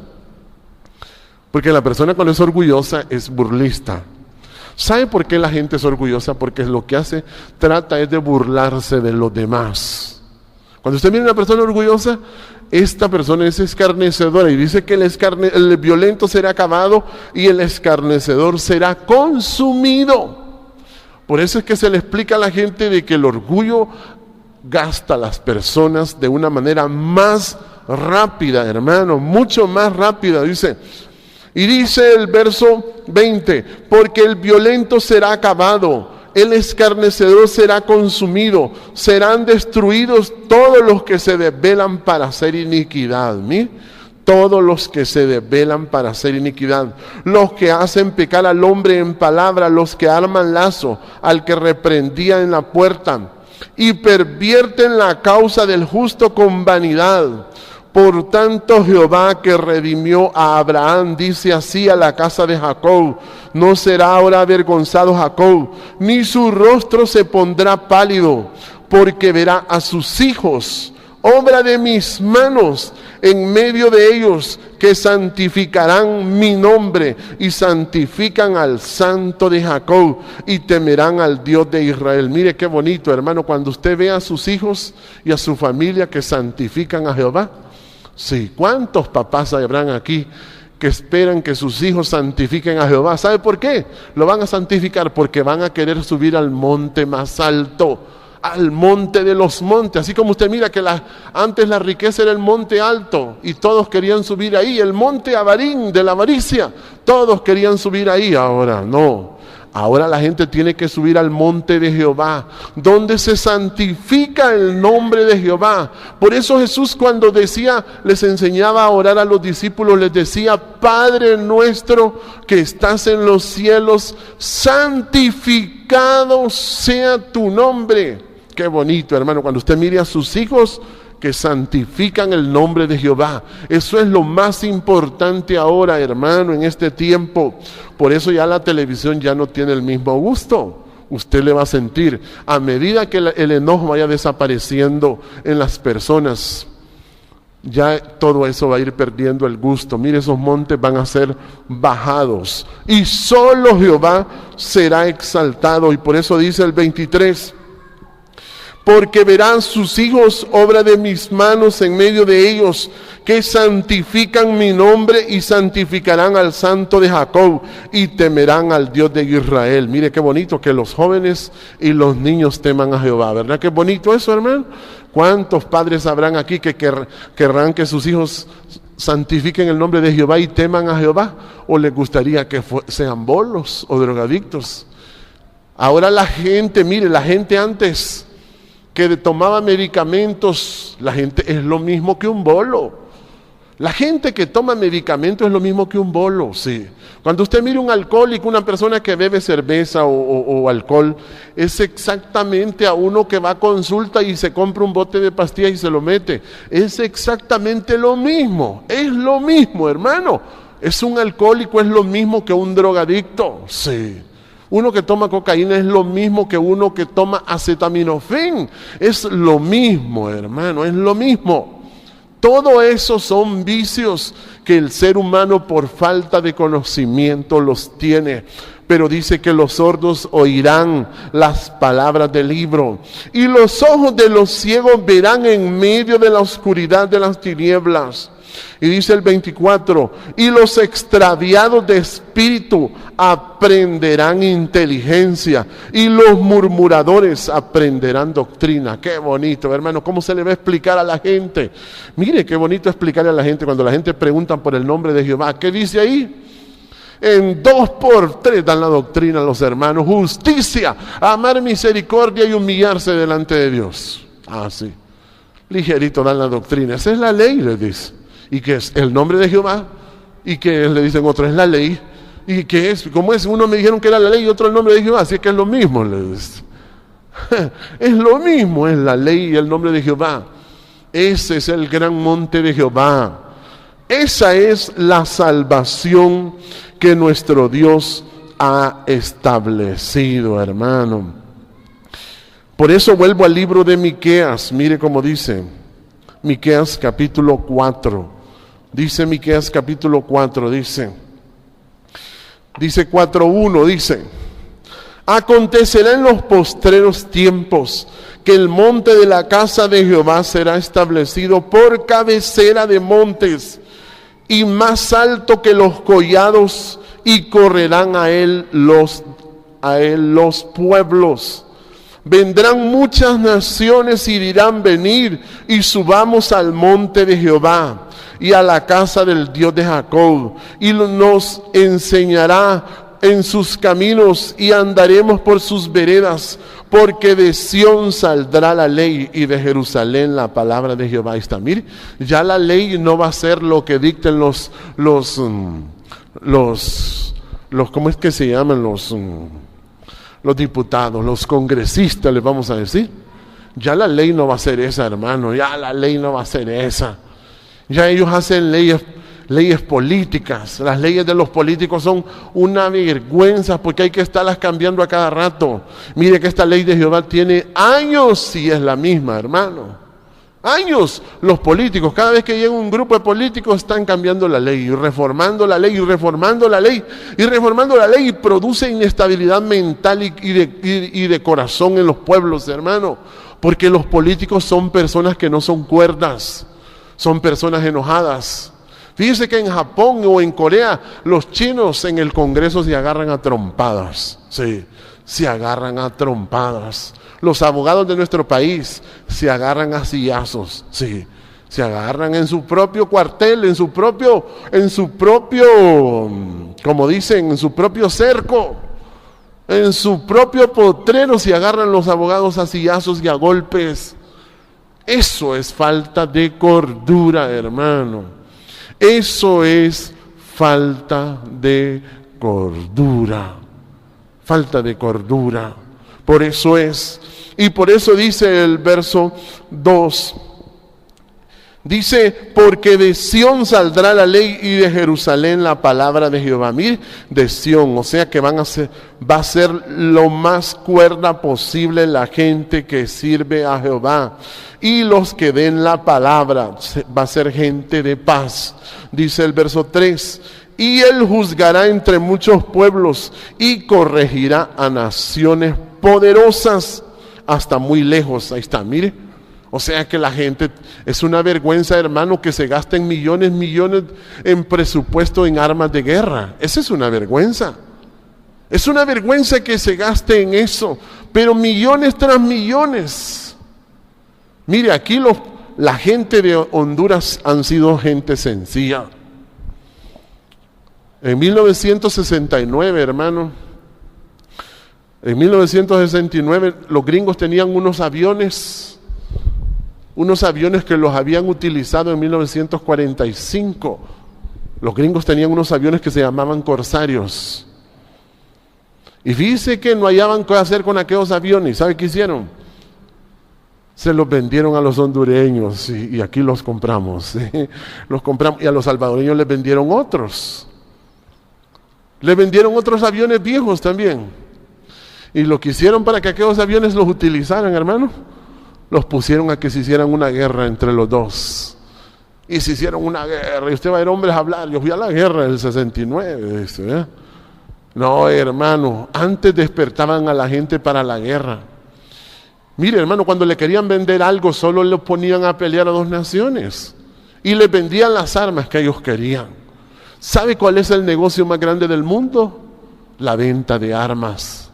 Porque la persona cuando es orgullosa es burlista. ¿Sabe por qué la gente es orgullosa? Porque lo que trata es de burlarse de los demás. Cuando usted mira a una persona orgullosa, esta persona es escarnecedora y dice que el violento será acabado y el escarnecedor será consumido. Por eso es que se le explica a la gente de que el orgullo gasta a las personas de una manera más rápida, hermano, mucho más rápida, dice. Y dice el verso 20, porque el violento será acabado, el escarnecedor será consumido, serán destruidos todos los que se desvelan para hacer iniquidad. ¿Mire? Todos los que se desvelan para hacer iniquidad, los que hacen pecar al hombre en palabra, los que arman lazo, al que reprendía en la puerta, y pervierten la causa del justo con vanidad. Por tanto, Jehová que redimió a Abraham, dice así a la casa de Jacob, no será ahora avergonzado Jacob, ni su rostro se pondrá pálido, porque verá a sus hijos, obra de mis manos, en medio de ellos, que santificarán mi nombre, y santifican al Santo de Jacob, y temerán al Dios de Israel. Mire qué bonito, hermano, cuando usted ve a sus hijos y a su familia que santifican a Jehová. Sí, ¿cuántos papás habrán aquí que esperan que sus hijos santifiquen a Jehová? ¿Sabe por qué? Lo van a santificar porque van a querer subir al monte más alto, al monte de los montes. Así como usted mira que antes la riqueza era el monte alto y todos querían subir ahí, el monte Abarín de la avaricia, todos querían subir ahí. Ahora no, ahora la gente tiene que subir al monte de Jehová, donde se santifica el nombre de Jehová. Por eso Jesús, cuando les enseñaba a orar a los discípulos, les decía: Padre nuestro que estás en los cielos, santificado sea tu nombre. Qué bonito, hermano, cuando usted mire a sus hijos que santifican el nombre de Jehová. Eso es lo más importante ahora, hermano, en este tiempo. Por eso ya la televisión ya no tiene el mismo gusto. Usted le va a sentir, a medida que el enojo vaya desapareciendo en las personas, ya todo eso va a ir perdiendo el gusto. Mire, esos montes van a ser bajados y solo Jehová será exaltado. Y por eso dice el 23: porque verán sus hijos obra de mis manos en medio de ellos, que santifican mi nombre y santificarán al Santo de Jacob y temerán al Dios de Israel. Mire qué bonito que los jóvenes y los niños teman a Jehová, ¿verdad? Qué bonito eso, hermano. ¿Cuántos padres habrán aquí que querrán que sus hijos santifiquen el nombre de Jehová y teman a Jehová? ¿O les gustaría que sean bolos o drogadictos? Ahora la gente, mire, la gente antes que tomaba medicamentos, la gente es lo mismo que un bolo. La gente que toma medicamentos es lo mismo que un bolo, sí. Cuando usted mire un alcohólico, una persona que bebe cerveza o alcohol, es exactamente a uno que va a consulta y se compra un bote de pastillas y se lo mete. Es exactamente lo mismo, es lo mismo, hermano. Es un alcohólico, es lo mismo que un drogadicto, sí. Uno que toma cocaína es lo mismo que uno que toma acetaminofén. Es lo mismo, hermano, es lo mismo. Todo eso son vicios que el ser humano por falta de conocimiento los tiene. Pero dice que los sordos oirán las palabras del libro, y los ojos de los ciegos verán en medio de la oscuridad de las tinieblas. Y dice el 24: y los extraviados de espíritu aprenderán inteligencia, y los murmuradores aprenderán doctrina. Qué bonito, hermano. ¿Cómo se le va a explicar a la gente? Mire, qué bonito explicarle a la gente cuando la gente pregunta por el nombre de Jehová. ¿Qué dice ahí? En 2x3 dan la doctrina a los hermanos: justicia, amar misericordia y humillarse delante de Dios. Ah, sí. Ligerito dan la doctrina. Esa es la ley, les dice. ¿Y qué es? El nombre de Jehová. ¿Y qué le dicen otros? Es la ley. ¿Y qué es? ¿Cómo es? Uno me dijeron que era la ley y otro el nombre de Jehová. Así que es lo mismo. Es lo mismo, es la ley y el nombre de Jehová. Ese es el gran monte de Jehová. Esa es la salvación que nuestro Dios ha establecido, hermano. Por eso vuelvo al libro de Miqueas. Mire cómo dice Miqueas capítulo 4. Dice Miqueas capítulo 4, dice 4:1, dice: acontecerá en los postreros tiempos que el monte de la casa de Jehová será establecido por cabecera de montes y más alto que los collados, y correrán a él los pueblos. Vendrán muchas naciones y dirán: venid y subamos al monte de Jehová y a la casa del Dios de Jacob, y nos enseñará en sus caminos y andaremos por sus veredas, porque de Sión saldrá la ley y de Jerusalén la palabra de Jehová. Ahí está, mire, ya la ley no va a ser lo que dicten los ¿cómo es que se llaman? Los diputados, los congresistas, les vamos a decir. Ya la ley no va a ser esa, hermano, ya la ley no va a ser esa. Ya ellos hacen leyes políticas. Las leyes de los políticos son una vergüenza porque hay que estarlas cambiando a cada rato. Mire que esta ley de Jehová tiene años y es la misma, hermano. Años. Los políticos, cada vez que llega un grupo de políticos, están cambiando la ley y reformando la ley y reformando la ley y reformando la ley, y produce inestabilidad mental y de corazón en los pueblos, hermano. Porque los políticos son personas que no son cuerdas, son personas enojadas. Fíjese que en Japón o en Corea, los chinos en el Congreso se agarran a trompadas. Sí, se agarran a trompadas. Los abogados de nuestro país se agarran a sillazos, sí. Se agarran en su propio cuartel, en su propio, como dicen, en su propio cerco, en su propio potrero se agarran los abogados a sillazos y a golpes. Eso es falta de cordura, hermano. Eso es falta de cordura. Falta de cordura. Por eso es. Y por eso dice el verso 2. Dice, porque de Sión saldrá la ley y de Jerusalén la palabra de Jehová. Mire, de Sión, o sea que va a ser lo más cuerda posible la gente que sirve a Jehová. Y los que den la palabra, va a ser gente de paz. Dice el verso 3, y él juzgará entre muchos pueblos y corregirá a naciones poderosas hasta muy lejos. Ahí está, mire. O sea que la gente, es una vergüenza, hermano, que se gasten millones en presupuesto en armas de guerra. Esa es una vergüenza. Es una vergüenza que se gaste en eso, pero millones tras millones. Mire, aquí la gente de Honduras han sido gente sencilla. En 1969, hermano, en 1969 los gringos tenían unos aviones que los habían utilizado en 1945. Los gringos tenían unos aviones que se llamaban corsarios. Y fíjese que no hallaban qué hacer con aquellos aviones. ¿Sabe qué hicieron? Se los vendieron a los hondureños y aquí los compramos. ¿sí? Los compramos y a los salvadoreños les vendieron otros. Les vendieron otros aviones viejos también. Y lo que hicieron para que aquellos aviones los utilizaran, hermano, los pusieron a que se hicieran una guerra entre los dos. Y se hicieron una guerra. Y usted va a ver hombres a hablar. Yo fui a la guerra del 69. Dice, No, hermano. Antes despertaban a la gente para la guerra. Mire, hermano, cuando le querían vender algo, solo lo ponían a pelear a dos naciones. Y les vendían las armas que ellos querían. ¿Sabe cuál es el negocio más grande del mundo? La venta de armas.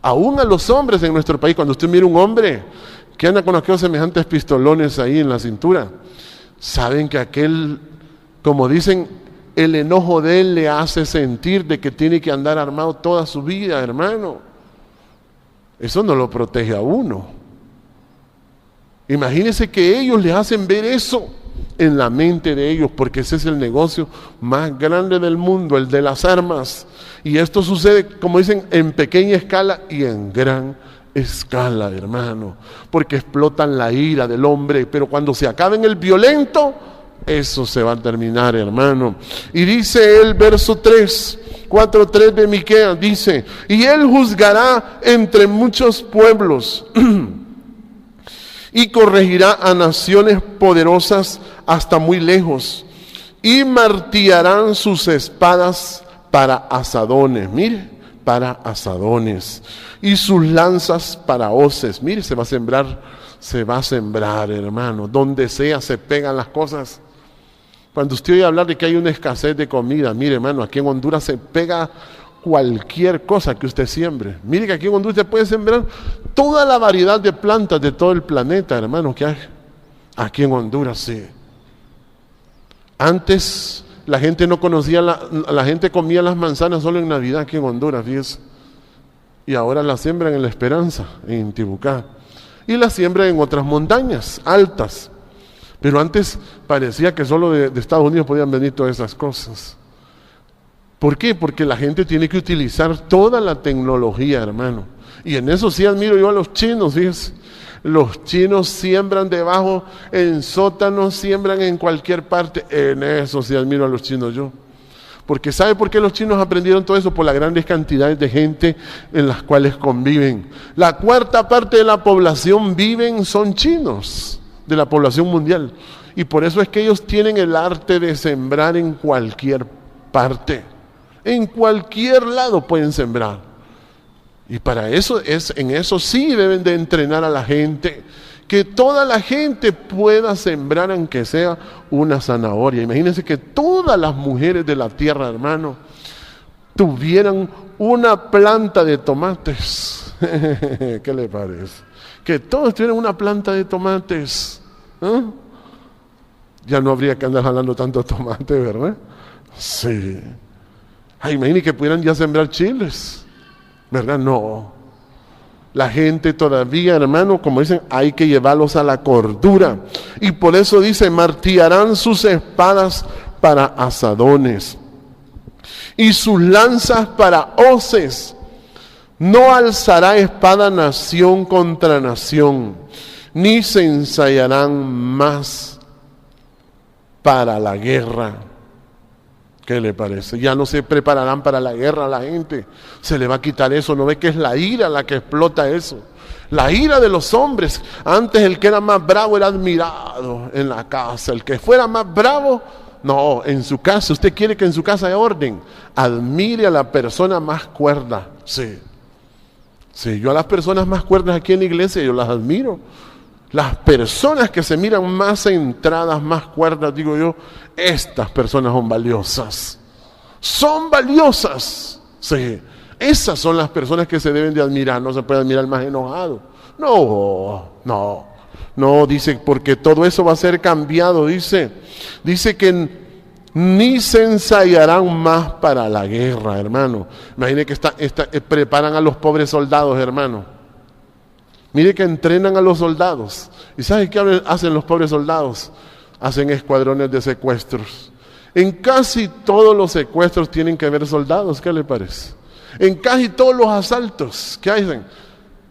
Aún a los hombres en nuestro país, cuando usted mira un hombre que anda con aquellos semejantes pistolones ahí en la cintura, saben que aquel, como dicen, el enojo de él le hace sentir de que tiene que andar armado toda su vida, hermano. Eso no lo protege a uno. Imagínense que ellos le hacen ver eso en la mente de ellos, porque ese es el negocio más grande del mundo, el de las armas. Y esto sucede, como dicen, en pequeña escala y en gran escala, hermano, porque explotan la ira del hombre, pero cuando se acabe en el violento, eso se va a terminar, hermano. Y dice el verso 3, 4:3 de Miqueas, dice, y él juzgará entre muchos pueblos y corregirá a naciones poderosas hasta muy lejos, y martillarán sus espadas para asadones, mire, para asadones, y sus lanzas para hoces. Mire, se va a sembrar, hermano, donde sea se pegan las cosas. Cuando usted oye hablar de que hay una escasez de comida, mire, hermano, aquí en Honduras se pega cualquier cosa que usted siembre. Mire que aquí en Honduras se puede sembrar toda la variedad de plantas de todo el planeta, hermano, que hay aquí en Honduras, sí. Antes la gente no conocía, la gente comía las manzanas solo en Navidad aquí en Honduras, fíjese. Y ahora las siembran en La Esperanza, en Intibucá. Y las siembran en otras montañas altas. Pero antes parecía que solo de Estados Unidos podían venir todas esas cosas. ¿Por qué? Porque la gente tiene que utilizar toda la tecnología, hermano. Y en eso sí admiro yo a los chinos, fíjense. Los chinos siembran debajo, en sótanos, siembran en cualquier parte. En eso sí admiro a los chinos yo. Porque ¿sabe por qué los chinos aprendieron todo eso? Por las grandes cantidades de gente en las cuales conviven. La cuarta parte de la población son chinos, de la población mundial. Y por eso es que ellos tienen el arte de sembrar en cualquier parte. En cualquier lado pueden sembrar. Y para eso, en eso sí deben de entrenar a la gente. Que toda la gente pueda sembrar aunque sea una zanahoria. Imagínense que todas las mujeres de la tierra, hermano, tuvieran una planta de tomates. ¿Qué le parece? Que todos tienen una planta de tomates. Ya no habría que andar jalando tanto tomate, ¿verdad? Sí. Ay, imagínate que pudieran ya sembrar chiles, ¿verdad? No. La gente todavía, hermano, como dicen, hay que llevarlos a la cordura. Y por eso dice, martillarán sus espadas para asadones y sus lanzas para hoces. No alzará espada nación contra nación, ni se ensayarán más para la guerra. ¿Qué le parece? Ya no se prepararán para la guerra a la gente. Se le va a quitar eso. ¿No ve que es la ira la que explota eso? La ira de los hombres. Antes el que era más bravo era admirado en la casa. El que fuera más bravo, no, en su casa. Usted quiere que en su casa haya orden. Admire a la persona más cuerda. Sí. Sí, yo a las personas más cuerdas aquí en la iglesia, yo las admiro. Las personas que se miran más centradas, más cuerdas, digo yo, estas personas son valiosas. Son valiosas. Sí. Esas son las personas que se deben de admirar. No se puede admirar más enojado. No, dice, porque todo eso va a ser cambiado, dice que ni se ensayarán más para la guerra, hermano. Imagine que preparan a los pobres soldados, hermano. Mire que entrenan a los soldados. ¿Y sabe qué hacen los pobres soldados? Hacen escuadrones de secuestros. En casi todos los secuestros tienen que haber soldados, ¿qué le parece? En casi todos los asaltos, ¿qué hacen?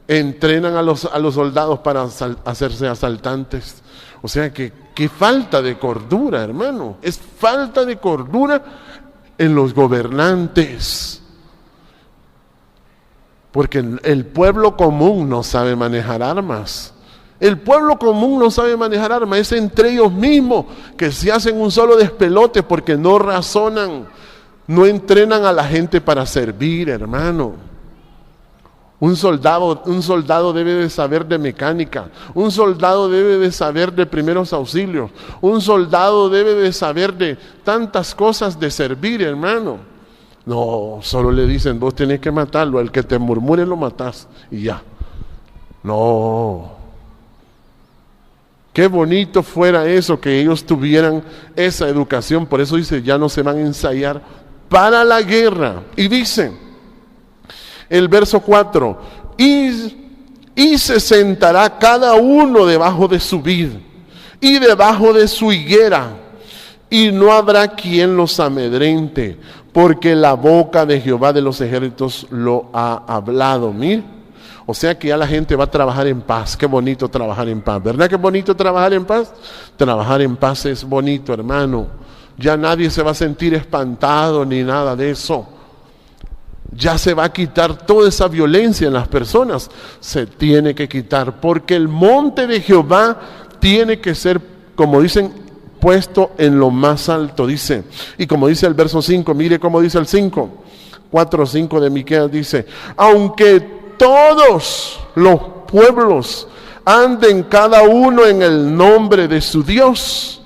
Entrenan a los soldados para hacerse asaltantes. O sea que qué falta de cordura, hermano. Es falta de cordura en los gobernantes. Porque el pueblo común no sabe manejar armas. El pueblo común no sabe manejar armas. Es entre ellos mismos que se hacen un solo despelote porque no razonan, no entrenan a la gente para servir, hermano. Un soldado debe de saber de mecánica. Un soldado debe de saber de primeros auxilios. Un soldado debe de saber de tantas cosas de servir, hermano. No, solo le dicen, vos tenés que matarlo, el que te murmure lo matás y ya. No. Qué bonito fuera eso, que ellos tuvieran esa educación. Por eso dice, ya no se van a ensayar para la guerra. Y dice, el verso 4, y se sentará cada uno debajo de su vid y debajo de su higuera, y no habrá quien los amedrente, porque la boca de Jehová de los ejércitos lo ha hablado. Mire, o sea que ya la gente va a trabajar en paz. Qué bonito trabajar en paz, ¿verdad? Qué bonito trabajar en paz. Trabajar en paz es bonito, hermano. Ya nadie se va a sentir espantado ni nada de eso. Ya se va a quitar toda esa violencia en las personas. Se tiene que quitar, porque el monte de Jehová tiene que ser, como dicen, puesto en lo más alto, dice. Y como dice el verso 5, mire cómo dice el 5, 4:5 de Miqueas, dice, aunque todos los pueblos anden cada uno en el nombre de su Dios,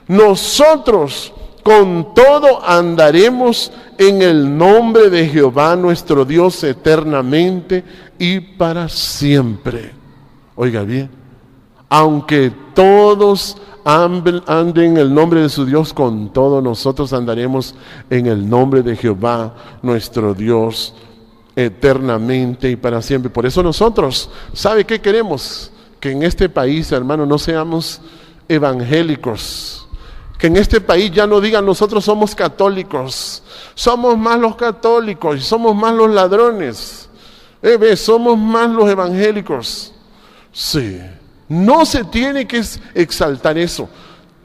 nosotros con todo andaremos en el nombre de Jehová nuestro Dios eternamente y para siempre. Oiga bien, aunque todos anden en el nombre de su Dios, con todo nosotros andaremos en el nombre de Jehová nuestro Dios eternamente y para siempre. Por eso nosotros, ¿sabe qué queremos? Que en este país, hermano, no seamos evangélicos. Que en este país ya no digan nosotros somos católicos. Somos más los católicos y somos más los ladrones. Somos más los evangélicos. Sí. No se tiene que exaltar eso.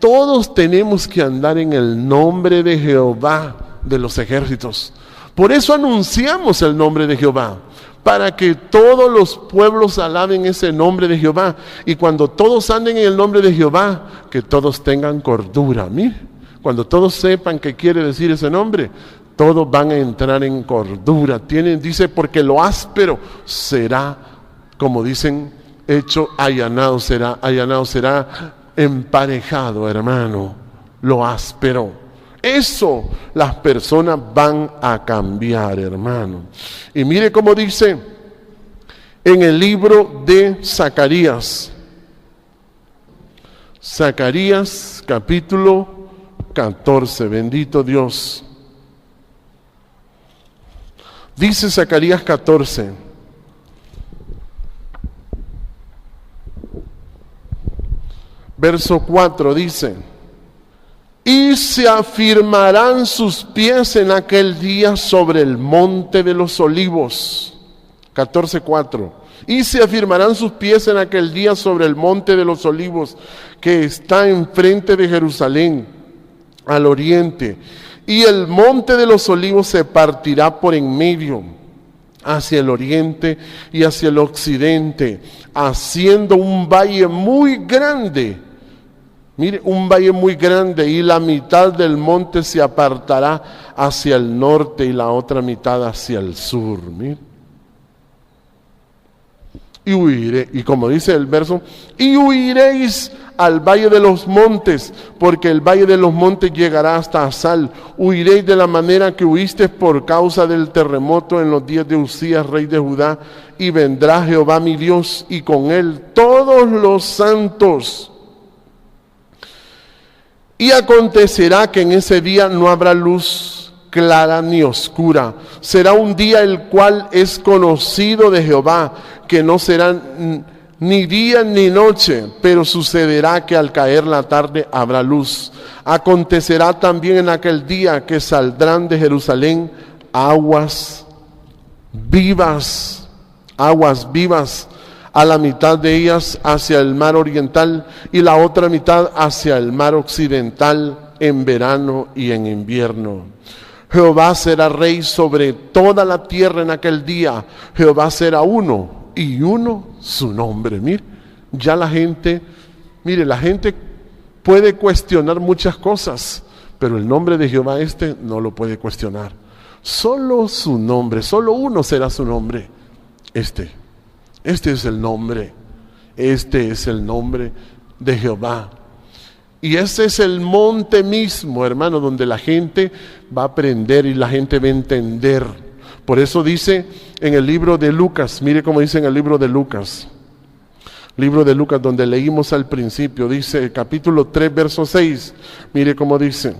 Todos tenemos que andar en el nombre de Jehová de los ejércitos. Por eso anunciamos el nombre de Jehová, para que todos los pueblos alaben ese nombre de Jehová. Y cuando todos anden en el nombre de Jehová, que todos tengan cordura. Mire, cuando todos sepan qué quiere decir ese nombre, todos van a entrar en cordura. Dice, porque lo áspero será, como dicen, hecho allanado será emparejado, hermano. Lo áspero eso las personas van a cambiar, hermano. Y mire cómo dice en el libro de Zacarías. Zacarías capítulo 14, bendito Dios. Dice Zacarías 14. Verso 4 dice: y se afirmarán sus pies en aquel día sobre el monte de los olivos. 14:4. Y se afirmarán sus pies en aquel día sobre el monte de los olivos, que está enfrente de Jerusalén, al oriente. Y el monte de los olivos se partirá por en medio, hacia el oriente y hacia el occidente, haciendo un valle muy grande. Mire, un valle muy grande, y la mitad del monte se apartará hacia el norte y la otra mitad hacia el sur. Mire. Y huiré, y como dice el verso, y huiréis al valle de los montes, porque el valle de los montes llegará hasta Asal. Huiréis de la manera que huiste por causa del terremoto en los días de Usías, rey de Judá, y vendrá Jehová mi Dios, y con él todos los santos. Y acontecerá que en ese día no habrá luz clara ni oscura. Será un día el cual es conocido de Jehová, que no será ni día ni noche, pero sucederá que al caer la tarde habrá luz. Acontecerá también en aquel día que saldrán de Jerusalén aguas vivas, a la mitad de ellas hacia el mar oriental y la otra mitad hacia el mar occidental, en verano y en invierno. Jehová será rey sobre toda la tierra en aquel día. Jehová será uno, y uno su nombre. Mire, ya la gente puede cuestionar muchas cosas, pero el nombre de Jehová no lo puede cuestionar. Solo su nombre, solo uno será su nombre. Este es el nombre de Jehová. Y ese es el monte mismo, hermano, donde la gente va a aprender y la gente va a entender. Por eso dice en el libro de Lucas, mire cómo dice en el libro de Lucas, donde leímos al principio, dice capítulo 3, verso 6, mire cómo dice: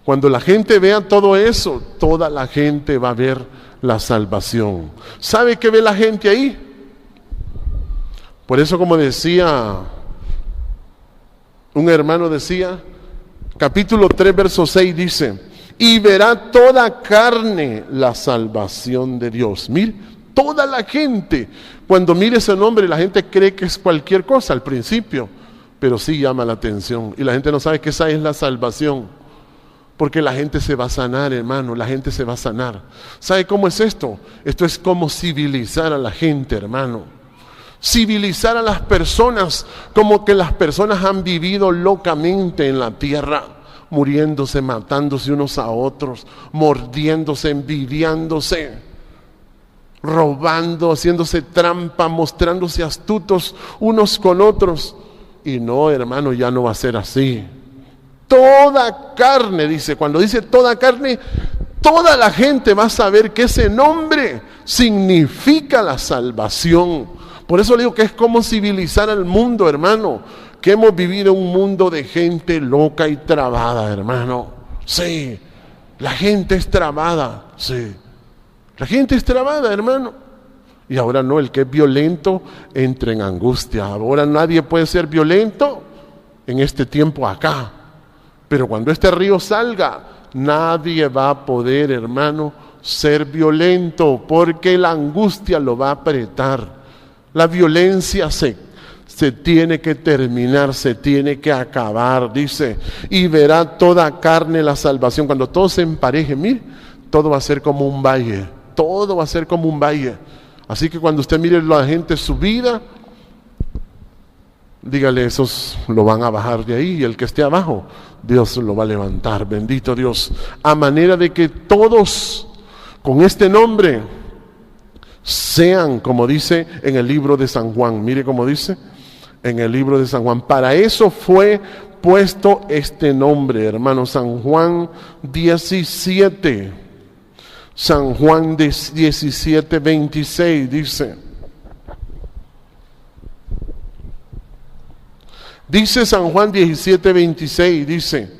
cuando la gente vea todo eso, toda la gente va a ver la salvación. ¿Sabe qué ve la gente ahí? Por eso, como decía un hermano, capítulo 3, verso 6 dice: y verá toda carne la salvación de Dios. Mire, toda la gente, cuando mire ese nombre, la gente cree que es cualquier cosa al principio, pero sí llama la atención, y la gente no sabe que esa es la salvación. Porque la gente se va a sanar, hermano, la gente se va a sanar. ¿Sabe cómo es esto? Esto es como civilizar a la gente, hermano. Civilizar a las personas, como que las personas han vivido locamente en la tierra, muriéndose, matándose unos a otros, mordiéndose, envidiándose, robando, haciéndose trampa, mostrándose astutos unos con otros. Y no, hermano, ya no va a ser así. Toda carne, dice, cuando dice toda carne, toda la gente va a saber que ese nombre significa la salvación. Por eso le digo que es como civilizar al mundo, hermano, que hemos vivido un mundo de gente loca y trabada, hermano. Sí, la gente es trabada, sí. La gente es trabada, hermano. Y ahora no, el que es violento entra en angustia. Ahora nadie puede ser violento en este tiempo acá. Pero cuando este río salga, nadie va a poder, hermano, ser violento, porque la angustia lo va a apretar. La violencia se tiene que terminar, se tiene que acabar, dice, y verá toda carne la salvación. Cuando todo se empareje, mire, todo va a ser como un valle, todo va a ser como un valle. Así que cuando usted mire a la gente subida, dígale, esos lo van a bajar de ahí, y el que esté abajo, Dios lo va a levantar, bendito Dios, a manera de que todos con este nombre sean, como dice en el libro de San Juan. Mire cómo dice en el libro de San Juan: para eso fue puesto este nombre, hermano. San Juan 17. San Juan 17, 26 dice. Dice San Juan 17, 26, dice: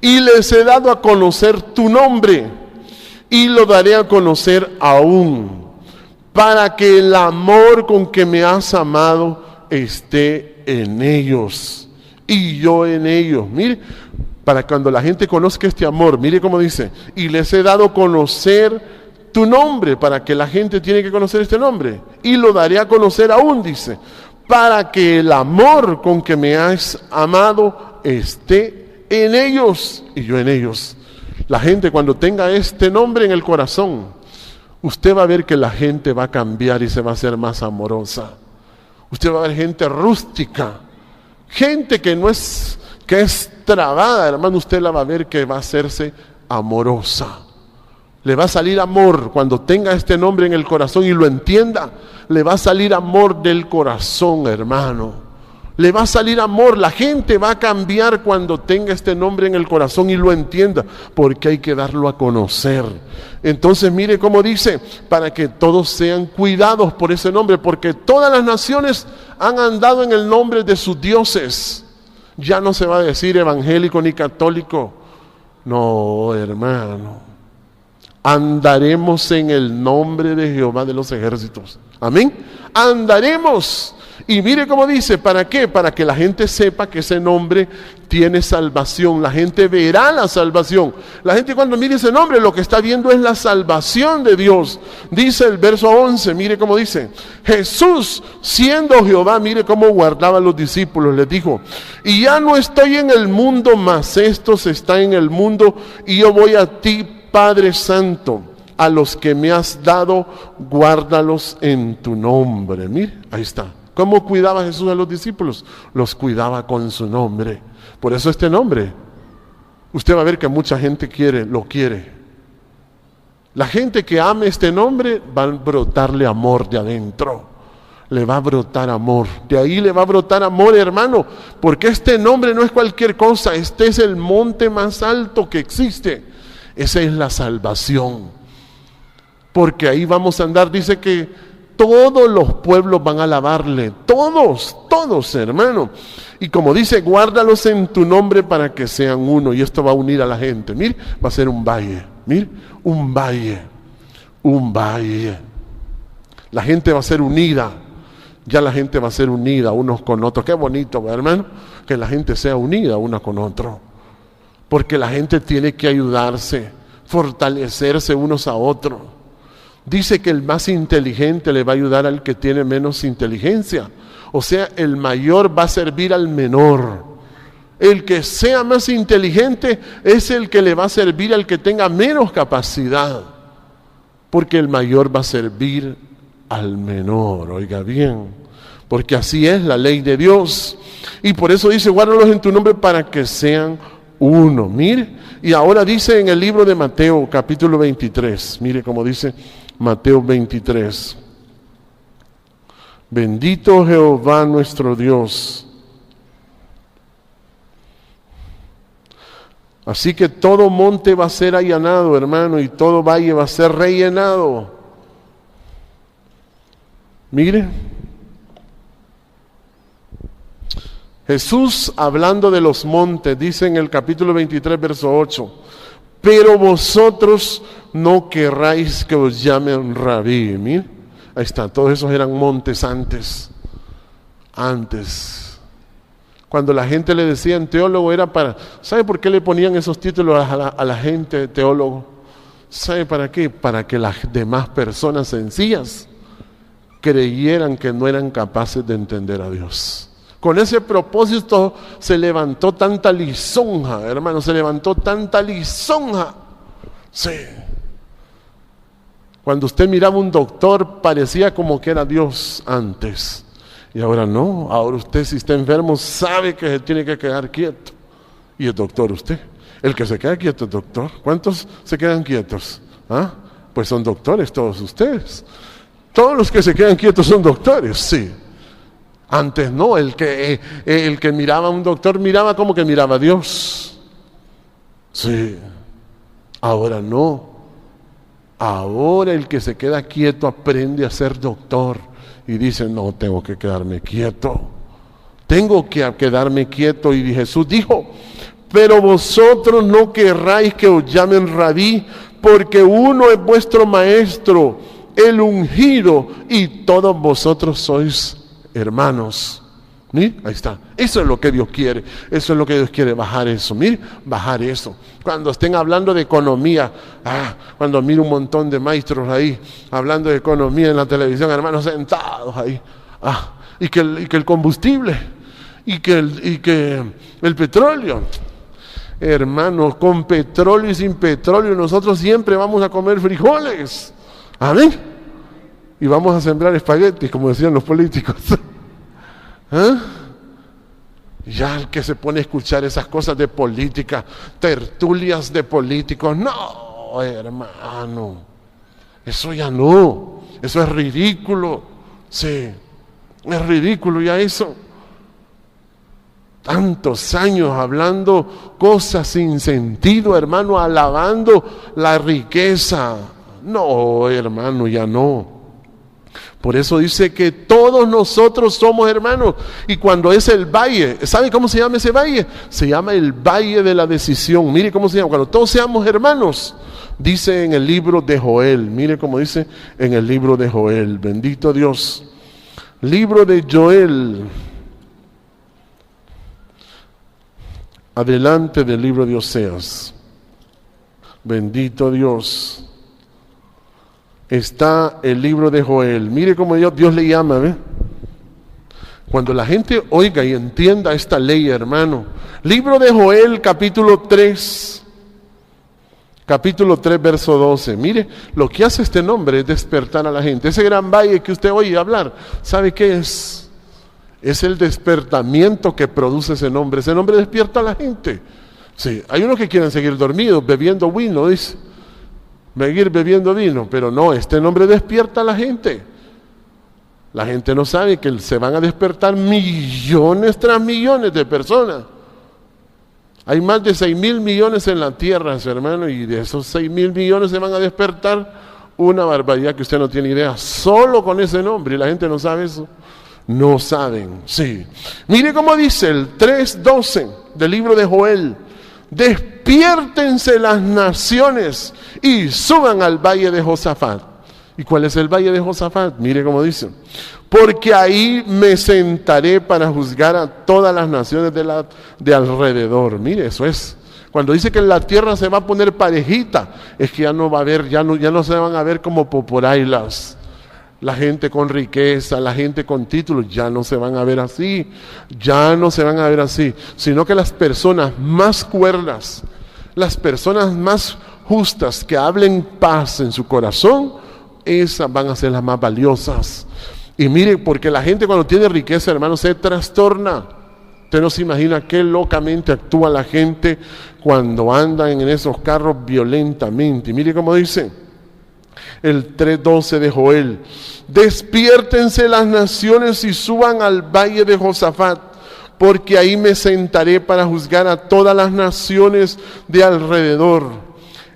y les he dado a conocer tu nombre, y lo daré a conocer aún, para que el amor con que me has amado esté en ellos, y yo en ellos. Mire, para cuando la gente conozca este amor, mire cómo dice: y les he dado a conocer tu nombre, para que la gente tiene que conocer este nombre, y lo daré a conocer aún, dice, para que el amor con que me has amado esté en ellos y yo en ellos. La gente, cuando tenga este nombre en el corazón, usted va a ver que la gente va a cambiar y se va a hacer más amorosa. Usted va a ver gente rústica, gente que es trabada, hermano. Usted la va a ver que va a hacerse amorosa. Le va a salir amor cuando tenga este nombre en el corazón y lo entienda. Le va a salir amor del corazón, hermano. Le va a salir amor. La gente va a cambiar cuando tenga este nombre en el corazón y lo entienda, porque hay que darlo a conocer. Entonces mire cómo dice: para que todos sean cuidados por ese nombre, porque todas las naciones han andado en el nombre de sus dioses. Ya no se va a decir evangélico ni católico. No, hermano. Andaremos en el nombre de Jehová de los ejércitos. Amén. Andaremos. Y mire cómo dice: ¿para qué? Para que la gente sepa que ese nombre tiene salvación. La gente verá la salvación. La gente, cuando mire ese nombre, lo que está viendo es la salvación de Dios. Dice el verso 11, mire cómo dice: Jesús, siendo Jehová, mire cómo guardaba a los discípulos, les dijo: y ya no estoy en el mundo, mas estos están en el mundo, y yo voy a ti, Padre Santo. A los que me has dado, guárdalos en tu nombre. Mire, ahí está. ¿Cómo cuidaba Jesús a los discípulos? Los cuidaba con su nombre. Por eso este nombre, usted va a ver que mucha gente lo quiere. La gente que ame este nombre, va a brotarle amor de adentro. Le va a brotar amor. De ahí le va a brotar amor, hermano. Porque este nombre no es cualquier cosa. Este es el monte más alto que existe. Esa es la salvación. Porque ahí vamos a andar. Dice que todos los pueblos van a alabarle. Todos, hermano. Y como dice: guárdalos en tu nombre para que sean uno. Y esto va a unir a la gente. Mire, va a ser un valle. Mire, un valle. La gente va a ser unida. Ya la gente va a ser unida unos con otros. Qué bonito, hermano, que la gente sea unida una con otro. Porque la gente tiene que ayudarse, fortalecerse unos a otros. Dice que el más inteligente le va a ayudar al que tiene menos inteligencia. O sea, el mayor va a servir al menor. El que sea más inteligente es el que le va a servir al que tenga menos capacidad. Porque el mayor va a servir al menor. Oiga bien, porque así es la ley de Dios. Y por eso dice: guárdalos en tu nombre para que sean uno. Mire, y ahora dice en el libro de Mateo, capítulo 23. Mire cómo dice Mateo 23. Bendito Jehová nuestro Dios. Así que todo monte va a ser allanado, hermano, y todo valle va a ser rellenado. Mire, Jesús, hablando de los montes, dice en el capítulo 23, verso 8: pero vosotros no querráis que os llamen rabí. Mire, ahí está, todos esos eran montes antes. Cuando la gente le decían teólogo, era para... ¿Sabe por qué le ponían esos títulos a la gente teólogo? ¿Sabe para qué? Para que las demás personas sencillas creyeran que no eran capaces de entender a Dios. Con ese propósito se levantó tanta lisonja, hermano, se levantó tanta lisonja. Sí. Cuando usted miraba un doctor, parecía como que era Dios antes. Y ahora no, ahora usted, si está enfermo, sabe que se tiene que quedar quieto. Y es doctor usted. El que se queda quieto es doctor. ¿Cuántos se quedan quietos? ¿Ah? Pues son doctores todos ustedes. Todos los que se quedan quietos son doctores, sí. Antes no, el que miraba a un doctor miraba como que miraba a Dios. Sí, ahora no. Ahora el que se queda quieto aprende a ser doctor y dice, no, tengo que quedarme quieto. Tengo que quedarme quieto. Y Jesús dijo, pero vosotros no querráis que os llamen rabí, porque uno es vuestro maestro, el ungido, y todos vosotros sois hermanos. ¿Sí? Ahí está. Eso es lo que Dios quiere. Eso es lo que Dios quiere, bajar eso. Mire, bajar eso. Cuando estén hablando de economía, cuando miro un montón de maestros ahí hablando de economía en la televisión, hermanos sentados ahí, y que el combustible, y que el petróleo. Hermanos, con petróleo y sin petróleo, nosotros siempre vamos a comer frijoles. Amén. Y vamos a sembrar espaguetis, como decían los políticos. Ya el que se pone a escuchar esas cosas de política, tertulias de políticos, no, hermano, eso ya no, eso es ridículo. Sí, es ridículo ya eso. Tantos años hablando cosas sin sentido, hermano, alabando la riqueza. No, hermano, ya no. Por eso dice que todos nosotros somos hermanos. Y cuando es el valle, ¿sabe cómo se llama ese valle? Se llama el valle de la decisión. Mire cómo se llama. Cuando todos seamos hermanos, dice en el libro de Joel. Mire cómo dice en el libro de Joel. Bendito Dios. Libro de Joel. Adelante del libro de Oseas. Bendito Dios. Está el libro de Joel. Mire cómo Dios le llama, ¿ve? Cuando la gente oiga y entienda esta ley, hermano. Libro de Joel, capítulo 3. Capítulo 3, verso 12. Mire, lo que hace este nombre es despertar a la gente. Ese gran valle que usted oye hablar, ¿sabe qué es? Es el despertamiento que produce ese nombre. Ese nombre despierta a la gente. Sí, hay unos que quieren seguir dormidos, bebiendo vino, dice. Seguir bebiendo vino, pero no, este nombre despierta a la gente. La gente no sabe que se van a despertar millones tras millones de personas. Hay más de 6,000 millones en la tierra, hermano, y de esos 6,000 millones se van a despertar una barbaridad que usted no tiene idea, solo con ese nombre, y la gente no sabe eso. No saben, sí. Mire cómo dice el 3:12 del libro de Joel. Despiértense las naciones y suban al valle de Josafat. ¿Y cuál es el valle de Josafat? Mire cómo dice. Porque ahí me sentaré para juzgar a todas las naciones de alrededor. Mire, eso es. Cuando dice que la tierra se va a poner parejita, es que ya no va a haber, ya no se van a ver como poporailas. La gente con riqueza, la gente con títulos, ya no se van a ver así, sino que las personas más cuerdas, las personas más justas, que hablen paz en su corazón, esas van a ser las más valiosas. Y mire, porque la gente cuando tiene riqueza, hermano, se trastorna. Usted no se imagina qué locamente actúa la gente cuando andan en esos carros violentamente. Y mire cómo dice el 3:12 de Joel. Despiértense las naciones y suban al valle de Josafat, porque ahí me sentaré para juzgar a todas las naciones de alrededor.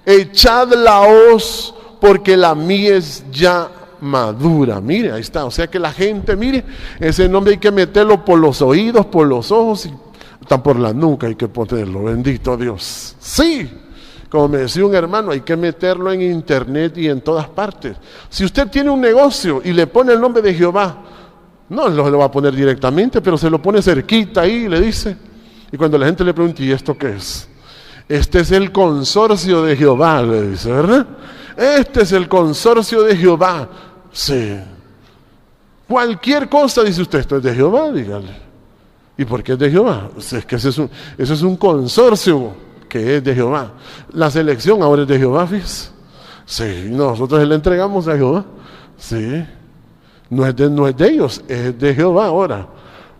Echad la hoz, porque la mies ya madura. Mire, ahí está. O sea que la gente, mire, ese nombre hay que meterlo por los oídos, por los ojos y hasta por la nuca hay que ponerlo. Bendito Dios. Sí. Como me decía un hermano, hay que meterlo en internet y en todas partes. Si usted tiene un negocio y le pone el nombre de Jehová, no lo va a poner directamente, pero se lo pone cerquita ahí y le dice. Y cuando la gente le pregunta, ¿y esto qué es? Este es el consorcio de Jehová, le dice, ¿verdad? Este es el consorcio de Jehová. Sí. Cualquier cosa, dice usted, esto es de Jehová, dígale. ¿Y por qué es de Jehová? Es que ese es un consorcio que es de Jehová. La selección ahora es de Jehová, fíjese. Sí, nosotros le entregamos a Jehová. Sí, no es de ellos, es de Jehová ahora.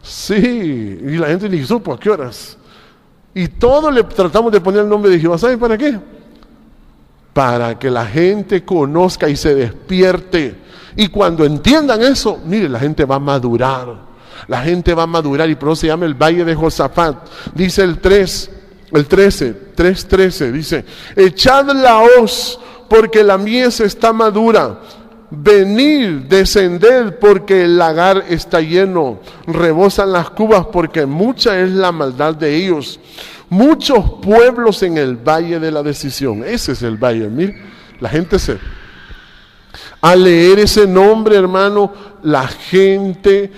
Sí, y la gente ni supo a qué horas. Y todo le tratamos de poner el nombre de Jehová. ¿Saben para qué? Para que la gente conozca y se despierte. Y cuando entiendan eso, mire, la gente va a madurar. La gente va a madurar y por eso se llama el Valle de Josafat. Dice el 3:13, dice, echad la hoz porque la mies está madura. Venid, descended porque el lagar está lleno. Rebosan las cubas porque mucha es la maldad de ellos. Muchos pueblos en el valle de la decisión. Ese es el valle. Mire, la gente al leer ese nombre, hermano, la gente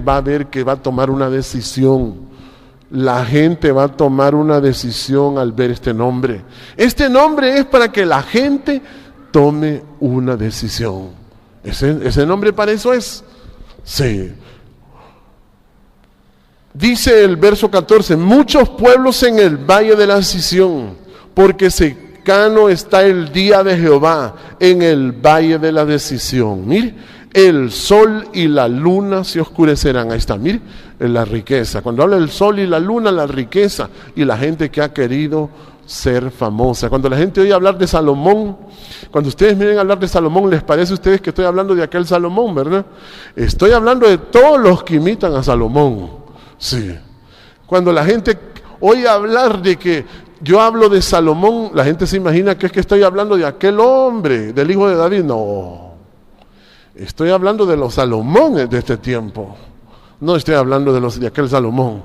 va a ver que va a tomar una decisión. La gente va a tomar una decisión al ver este nombre. Este nombre es para que la gente tome una decisión. Ese nombre para eso es. Sí. Dice el verso 14, muchos pueblos en el valle de la decisión, porque cercano está el día de Jehová en el valle de la decisión. Mire, el sol y la luna se oscurecerán. Ahí está, mire, la riqueza. Cuando habla del sol y la luna, la riqueza y la gente que ha querido ser famosa. Cuando la gente oye hablar de Salomón, cuando ustedes miren hablar de Salomón, les parece a ustedes que estoy hablando de aquel Salomón, ¿verdad? Estoy hablando de todos los que imitan a Salomón. Sí. Cuando la gente oye hablar de que yo hablo de Salomón, la gente se imagina que es que estoy hablando de aquel hombre, del hijo de David. No, estoy hablando de los Salomones de este tiempo. No estoy hablando de aquel Salomón.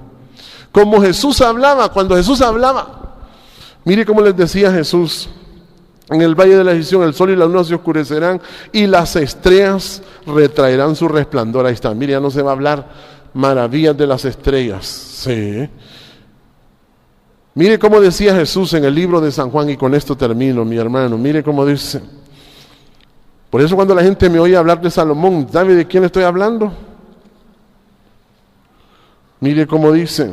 Como Jesús hablaba, cuando Jesús hablaba, mire cómo les decía Jesús, en el valle de la decisión el sol y la luna se oscurecerán y las estrellas retraerán su resplandor. Ahí está, mire, ya no se va a hablar maravillas de las estrellas. Sí. Mire cómo decía Jesús en el libro de San Juan, y con esto termino, mi hermano. Mire cómo dice. Por eso cuando la gente me oye hablar de Salomón, ¿sabe de quién estoy hablando? Mire cómo dice.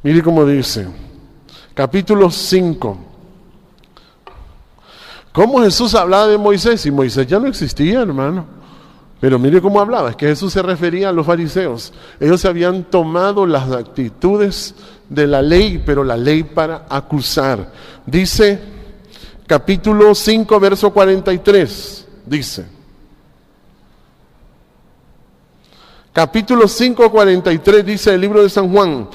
Mire cómo dice. Capítulo 5. ¿Cómo Jesús hablaba de Moisés? Y Moisés ya no existía, hermano. Pero mire cómo hablaba. Es que Jesús se refería a los fariseos. Ellos se habían tomado las actitudes de la ley, pero la ley para acusar. Dice, capítulo 5, verso 43. Dice. Capítulo 5, 43 dice el libro de San Juan.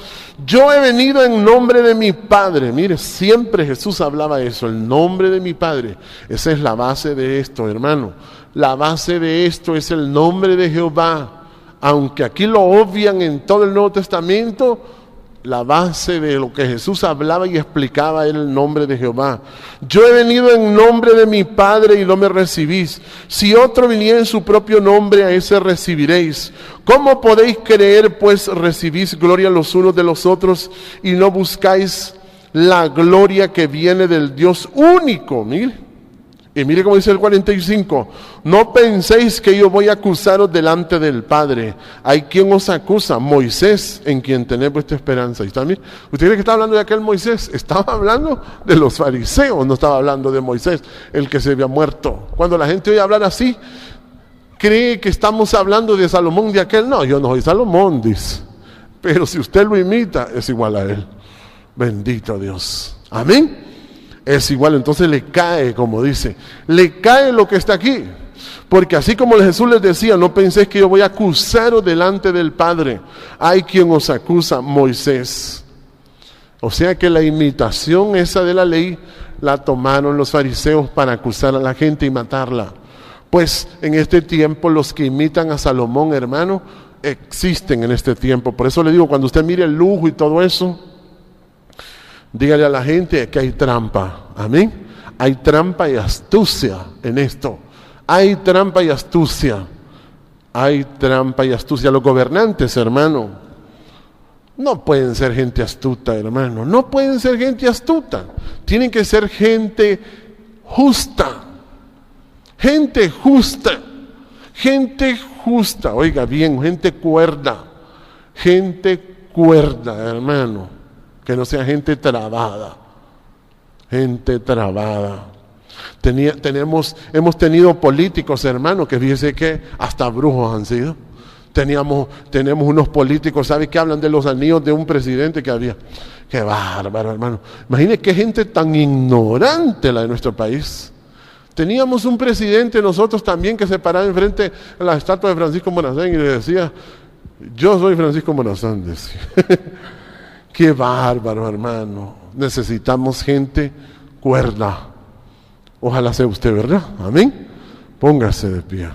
Yo he venido en nombre de mi Padre. Mire, siempre Jesús hablaba eso, el nombre de mi Padre. Esa es la base de esto, hermano. La base de esto es el nombre de Jehová. Aunque aquí lo obvian en todo el Nuevo Testamento, la base de lo que Jesús hablaba y explicaba era el nombre de Jehová. Yo he venido en nombre de mi Padre y no me recibís. Si otro viniera en su propio nombre, a ese recibiréis. ¿Cómo podéis creer, pues recibís gloria los unos de los otros y no buscáis la gloria que viene del Dios único? Mire. Y mire cómo dice el 45, no penséis que yo voy a acusaros delante del Padre. ¿Hay quien os acusa? Moisés, en quien tenéis vuestra esperanza. ¿Y también? ¿Usted cree que estaba hablando de aquel Moisés? Estaba hablando de los fariseos, no estaba hablando de Moisés, el que se había muerto. Cuando la gente oye hablar así, cree que estamos hablando de Salomón, de aquel. No, yo no soy Salomón, dice. Pero si usted lo imita, es igual a él. Bendito Dios. Amén. Es igual, entonces le cae, como dice, le cae lo que está aquí. Porque así como Jesús les decía, no penséis que yo voy a acusaros delante del Padre. Hay quien os acusa, Moisés. O sea que la imitación esa de la ley la tomaron los fariseos para acusar a la gente y matarla. Pues en este tiempo los que imitan a Salomón, hermano, existen en este tiempo. Por eso le digo, cuando usted mire el lujo y todo eso, dígale a la gente que hay trampa. Amén. Hay trampa y astucia en esto. Hay trampa y astucia. Hay trampa y astucia. Los gobernantes, hermano, no pueden ser gente astuta, hermano. No pueden ser gente astuta. Tienen que ser gente justa. Gente justa. Gente justa. Oiga bien, gente cuerda. Gente cuerda, hermano. Que no sea gente trabada. Gente trabada. Hemos tenido políticos, hermanos, que fíjese que hasta brujos han sido. Tenemos unos políticos, ¿sabe qué? Hablan de los anillos de un presidente que había. Qué bárbaro, hermano. Imagine qué gente tan ignorante la de nuestro país. Teníamos un presidente nosotros también que se paraba enfrente a la estatua de Francisco Morazán y le decía, yo soy Francisco Morazán, decía. Qué bárbaro, hermano. Necesitamos gente cuerda. Ojalá sea usted, ¿verdad? Amén. Póngase de pie.